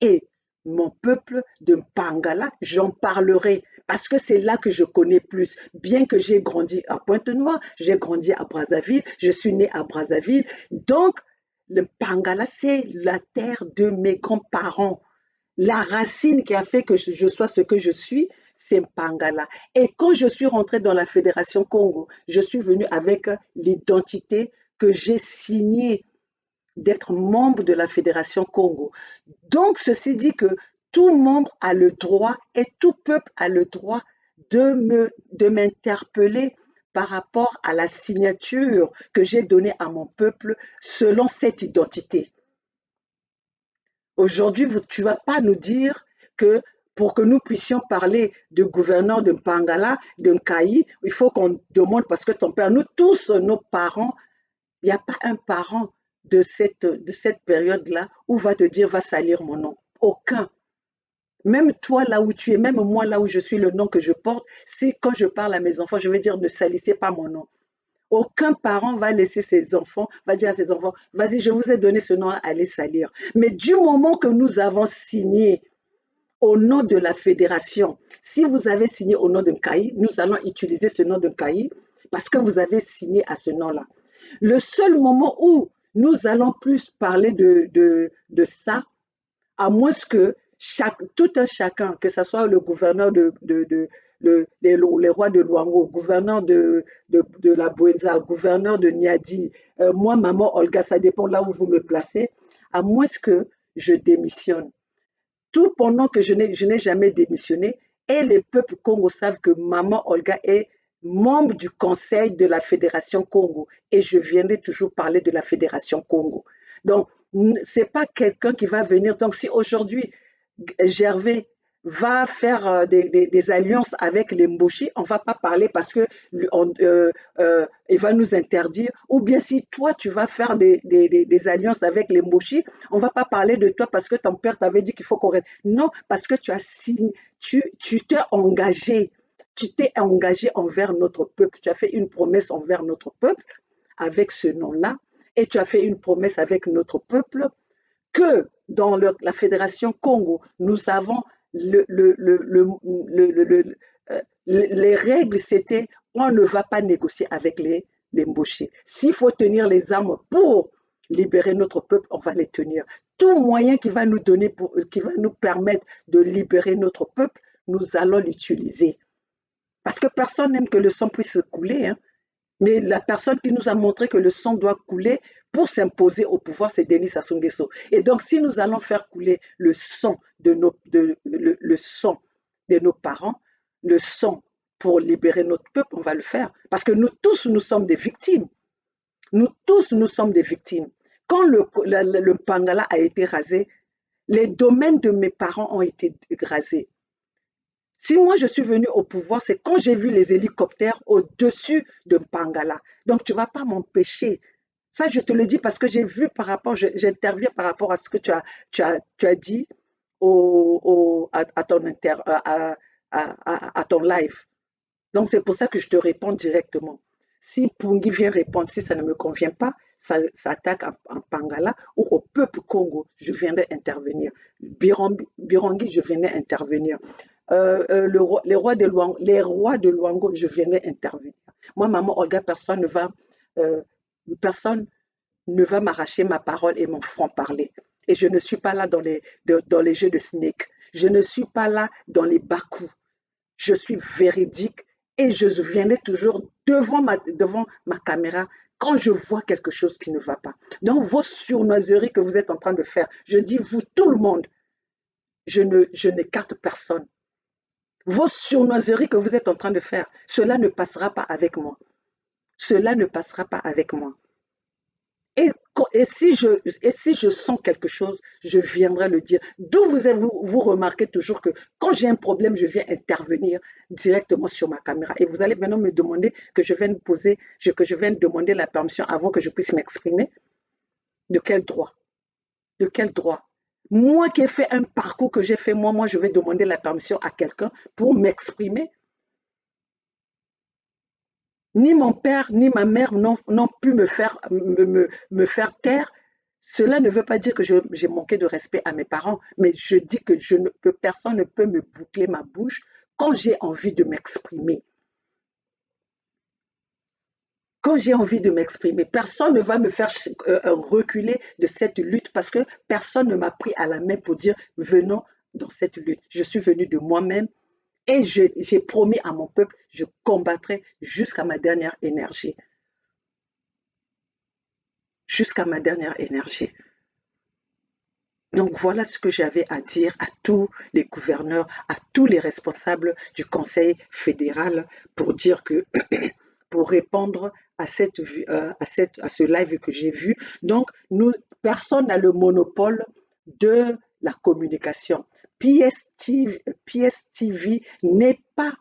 A: Et mon peuple de Pangala, j'en parlerai parce que c'est là que je connais plus. Bien que j'ai grandi à Pointe-Noire, j'ai grandi à Brazzaville, je suis née à Brazzaville. Donc, le Pangala, c'est la terre de mes grands-parents. La racine qui a fait que je sois ce que je suis, c'est Pangala. Et quand je suis rentrée dans la Fédération Congo, je suis venue avec l'identité que j'ai signée d'être membre de la Fédération Congo. Donc, ceci dit que tout membre a le droit et tout peuple a le droit de m'interpeller par rapport à la signature que j'ai donnée à mon peuple selon cette identité. Aujourd'hui, tu ne vas pas nous dire que pour que nous puissions parler de gouverneur de Pangala, de Nkayi, il faut qu'on demande parce que ton père, nous tous, nos parents, il n'y a pas un parent de cette période-là où va te dire, va salir mon nom. Aucun. Même toi, là où tu es, même moi, là où je suis, le nom que je porte, c'est quand je parle à mes enfants, je vais dire, ne salissez pas mon nom. Aucun parent va laisser ses enfants, va dire à ses enfants, vas-y, je vous ai donné ce nom, allez salir. Mais du moment que nous avons signé au nom de la fédération, si vous avez signé au nom de Nkayi, nous allons utiliser ce nom de Nkayi parce que vous avez signé à ce nom-là. Le seul moment où nous allons plus parler de ça, à moins que tout un chacun, que ce soit le gouverneur les rois de Luango, gouverneur de la Boueza, gouverneur de Niadi, moi, maman Olga, ça dépend là où vous me placez, à moins que je démissionne. Tout pendant que je n'ai jamais démissionné, et les peuples Congo savent que maman Olga est membre du conseil de la Fédération Congo, et je viendrai toujours parler de la Fédération Congo. Donc, c'est pas quelqu'un qui va venir. Donc, si aujourd'hui, Gervais va faire des alliances avec les Mboshi, on ne va pas parler parce que il va nous interdire. Ou bien si toi, tu vas faire des alliances avec les Mboshi, on ne va pas parler de toi parce que ton père t'avait dit qu'il faut qu'on reste. Non, parce que tu as signé, tu t'es engagé. Tu t'es engagé envers notre peuple. Tu as fait une promesse envers notre peuple avec ce nom-là. Et tu as fait une promesse avec notre peuple que dans la Fédération Congo, nous avons les règles, c'était on ne va pas négocier avec les Mbochés. S'il faut tenir les armes pour libérer notre peuple, on va les tenir. Tout moyen qui va nous donner, qui va nous permettre de libérer notre peuple, nous allons l'utiliser. Parce que personne n'aime que le sang puisse couler, hein. Mais la personne qui nous a montré que le sang doit couler pour s'imposer au pouvoir, c'est Denis Sassou Nguesso. Et donc, si nous allons faire couler le sang le sang de nos parents, le sang pour libérer notre peuple, on va le faire. Parce que nous tous, nous sommes des victimes. Nous tous, nous sommes des victimes. Quand le Pangala a été rasé, les domaines de mes parents ont été rasés. Si moi je suis venue au pouvoir, c'est quand j'ai vu les hélicoptères au-dessus de Pangala. Donc tu ne vas pas m'empêcher. Ça, je te le dis parce que j'ai vu par rapport, j'interviens par rapport à ce que tu as dit à ton live. Donc c'est pour ça que je te réponds directement. Si Pungi vient répondre, si ça ne me convient pas, ça attaque en Pangala ou au peuple Congo, je viendrai intervenir. Birongi, je viendrai intervenir. Les rois de Luango, je viendrai intervenir. Moi, maman Olga, personne ne va m'arracher ma parole et mon franc-parler. Et je ne suis pas là dans les jeux de snake. Je ne suis pas là dans les bas-coups. Je suis véridique et je viendrai toujours devant ma caméra quand je vois quelque chose qui ne va pas. Donc, vos surnoiseries que vous êtes en train de faire, je dis vous, tout le monde, je n'écarte personne. Vos surnoiseries que vous êtes en train de faire, cela ne passera pas avec moi. Cela ne passera pas avec moi. Et si je sens quelque chose, je viendrai le dire. D'où vous remarquez toujours que quand j'ai un problème, je viens intervenir directement sur ma caméra. Et vous allez maintenant me demander que je vienne demander la permission avant que je puisse m'exprimer. De quel droit? De quel droit? Moi qui ai fait un parcours que j'ai fait, moi, je vais demander la permission à quelqu'un pour m'exprimer. Ni mon père, ni ma mère n'ont pu me faire taire. Cela ne veut pas dire que j'ai manqué de respect à mes parents, mais je dis que personne ne peut me boucler ma bouche quand j'ai envie de m'exprimer. Quand j'ai envie de m'exprimer, personne ne va me faire reculer de cette lutte parce que personne ne m'a pris à la main pour dire venons dans cette lutte. Je suis venue de moi-même et j'ai promis à mon peuple, je combattrai jusqu'à ma dernière énergie. Jusqu'à ma dernière énergie. Donc voilà ce que j'avais à dire à tous les gouverneurs, à tous les responsables du Conseil fédéral pour dire que, pour répondre à ce live que j'ai vu. Donc, personne n'a le monopole de la communication. PSTV n'est pas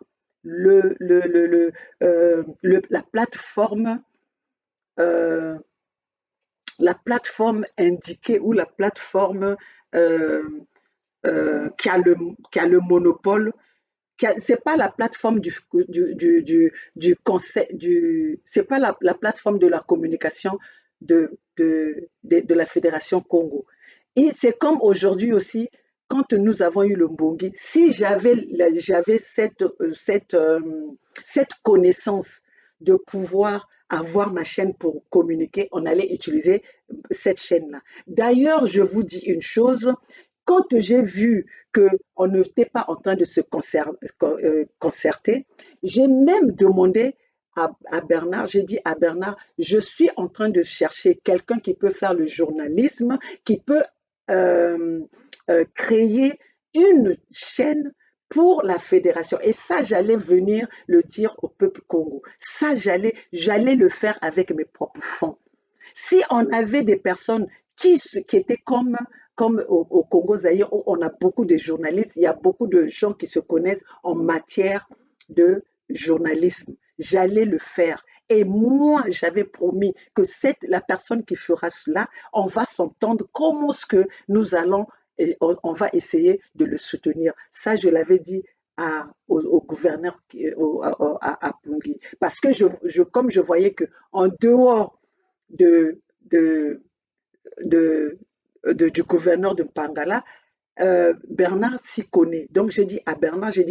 A: la plateforme indiquée ou la plateforme qui a le monopole. C'est pas la plateforme du conseil, c'est pas la plateforme de la communication de la Fédération Congo. Et c'est comme aujourd'hui aussi, quand nous avons eu le Mbongi, si j'avais cette connaissance de pouvoir avoir ma chaîne pour communiquer, on allait utiliser cette chaîne-là. D'ailleurs, je vous dis une chose, Quand j'ai vu qu'on n'était pas en train de se concerter, j'ai même demandé à Bernard, j'ai dit à Bernard, je suis en train de chercher quelqu'un qui peut faire le journalisme, qui peut euh, créer une chaîne pour la fédération. Et ça, j'allais venir le dire au peuple Congo. Ça, j'allais le faire avec mes propres fonds. Si on avait des personnes qui étaient comme au Congo Zaïre, où on a beaucoup de journalistes, il y a beaucoup de gens qui se connaissent en matière de journalisme. J'allais le faire. Et moi, j'avais promis que la personne qui fera cela, on va s'entendre comment est-ce que nous allons, et on va essayer de le soutenir. Ça, je l'avais dit au gouverneur à Pungi. Parce que comme je voyais que en dehors de, de, de, du gouverneur de Pangala, Bernard s'y connaît. Donc j'ai dit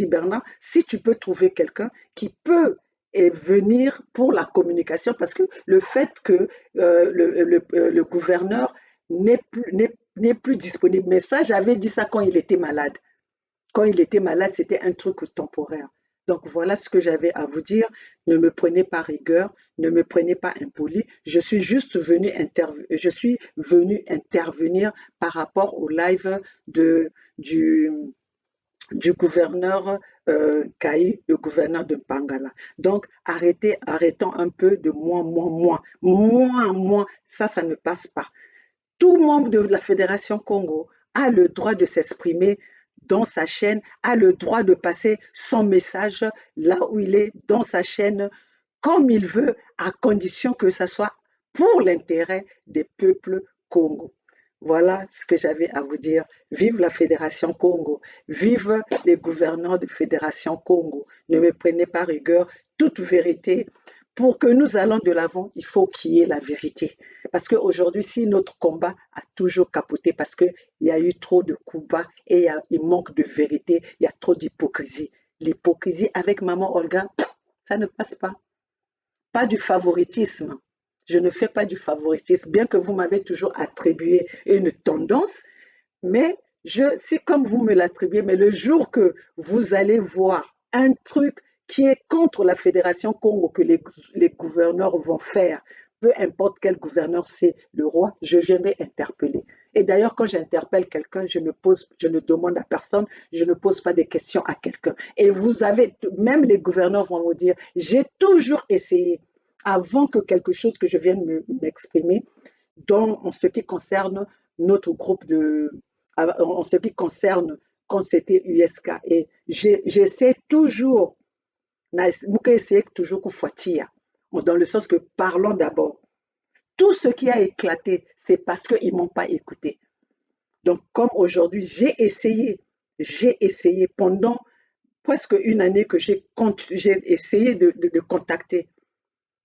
A: Bernard, si tu peux trouver quelqu'un qui peut venir pour la communication, parce que le fait que le gouverneur n'est plus disponible, mais ça j'avais dit ça quand il était malade. Quand il était malade, c'était un truc temporaire. Donc voilà ce que j'avais à vous dire. Ne me prenez pas rigueur, ne me prenez pas impoli. Je suis venu intervenir par rapport au live de, du, du gouverneur Kaï, le gouverneur de Pangala. Donc arrêtons un peu de moi. Ça ne passe pas. Tout membre de la Fédération Congo a le droit de s'exprimer dans sa chaîne, a le droit de passer son message là où il est, dans sa chaîne, comme il veut, à condition que ce soit pour l'intérêt des peuples Congo. Voilà ce que j'avais à vous dire. Vive la Fédération Congo. Vive les gouverneurs de Fédération Congo. Ne me prenez pas rigueur. Toute vérité. Pour que nous allons de l'avant, il faut qu'il y ait la vérité. Parce qu'aujourd'hui, si notre combat a toujours capoté, parce qu'il y a eu trop de coups bas et il manque de vérité, il y a trop d'hypocrisie. L'hypocrisie avec Maman Olga, ça ne passe pas. Pas du favoritisme. Je ne fais pas du favoritisme, bien que vous m'avez toujours attribué une tendance, mais c'est comme vous me l'attribuez, mais le jour que vous allez voir un truc qui est contre la Fédération Congo que les gouverneurs vont faire, peu importe quel gouverneur c'est le roi, je viendrai interpeller. Et d'ailleurs, quand j'interpelle quelqu'un, je ne demande à personne, je ne pose pas des questions à quelqu'un. Et même les gouverneurs vont vous dire, j'ai toujours essayé, avant que quelque chose que je vienne m'exprimer, en ce qui concerne notre groupe en ce qui concerne quand c'était USK. Et j'essaie toujours, essayer toujours dans le sens que parlons d'abord. Tout ce qui a éclaté, c'est parce qu'ils ne m'ont pas écouté. Donc, comme aujourd'hui, j'ai essayé pendant presque une année que j'ai essayé de contacter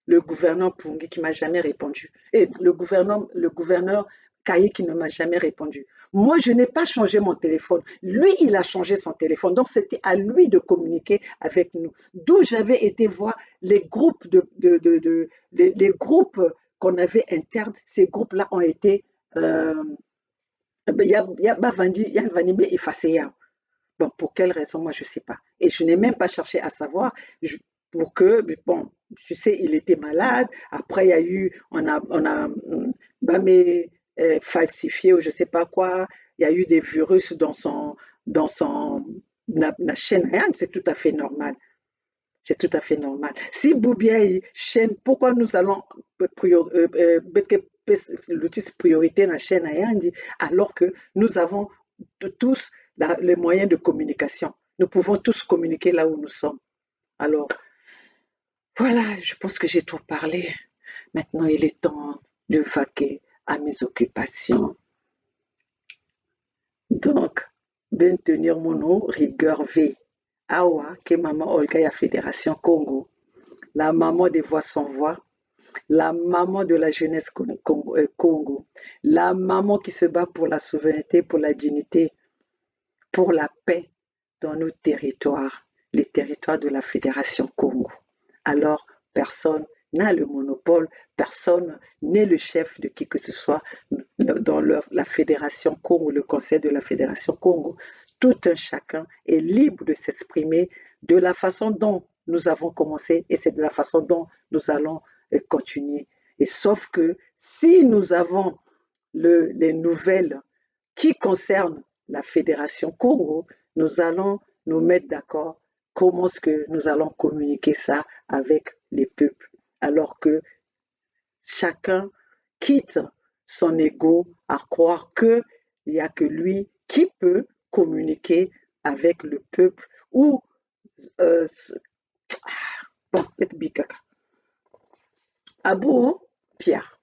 A: le gouverneur Pungi qui ne m'a jamais répondu. Et le gouverneur Kaye qui ne m'a jamais répondu. Moi, je n'ai pas changé mon téléphone. Lui, il a changé son téléphone. Donc, c'était à lui de communiquer avec nous. D'où j'avais été voir les groupes les groupes qu'on avait internes. Ces groupes-là ont été, il y a Vanime effacé. Bon, pour quelle raison, moi, je ne sais pas. Et je n'ai même pas cherché à savoir pour que, bon, tu sais, il était malade. Après, il y a eu, mais, falsifié ou je ne sais pas quoi. Il y a eu des virus dans son, la chaîne. C'est tout à fait normal. C'est tout à fait normal. Si Boubiaï chaîne, pourquoi nous allons l'outil priorité dans la chaîne alors que nous avons tous les moyens de communication. Nous pouvons tous communiquer là où nous sommes. Alors, voilà, je pense que j'ai trop parlé. Maintenant, il est temps de vaquer à mes occupations. Donc, ben tenir mon nom, rigueur V. Awa, que maman Olga ya Fédération Congo, la maman des voix sans voix, la maman de la jeunesse Congo, la maman qui se bat pour la souveraineté, pour la dignité, pour la paix dans nos territoires, les territoires de la Fédération Congo. Alors, personne n'a le monopole, personne n'est le chef de qui que ce soit. la Fédération Congo, le conseil de la Fédération Congo, tout un chacun est libre de s'exprimer de la façon dont nous avons commencé et c'est de la façon dont nous allons continuer. Et sauf que si nous avons les nouvelles qui concernent la Fédération Congo, nous allons nous mettre d'accord comment est-ce que nous allons communiquer ça avec les peuples. Alors que chacun quitte son ego à croire qu'il n'y a que lui qui peut communiquer avec le peuple ou bon, Abou Pierre.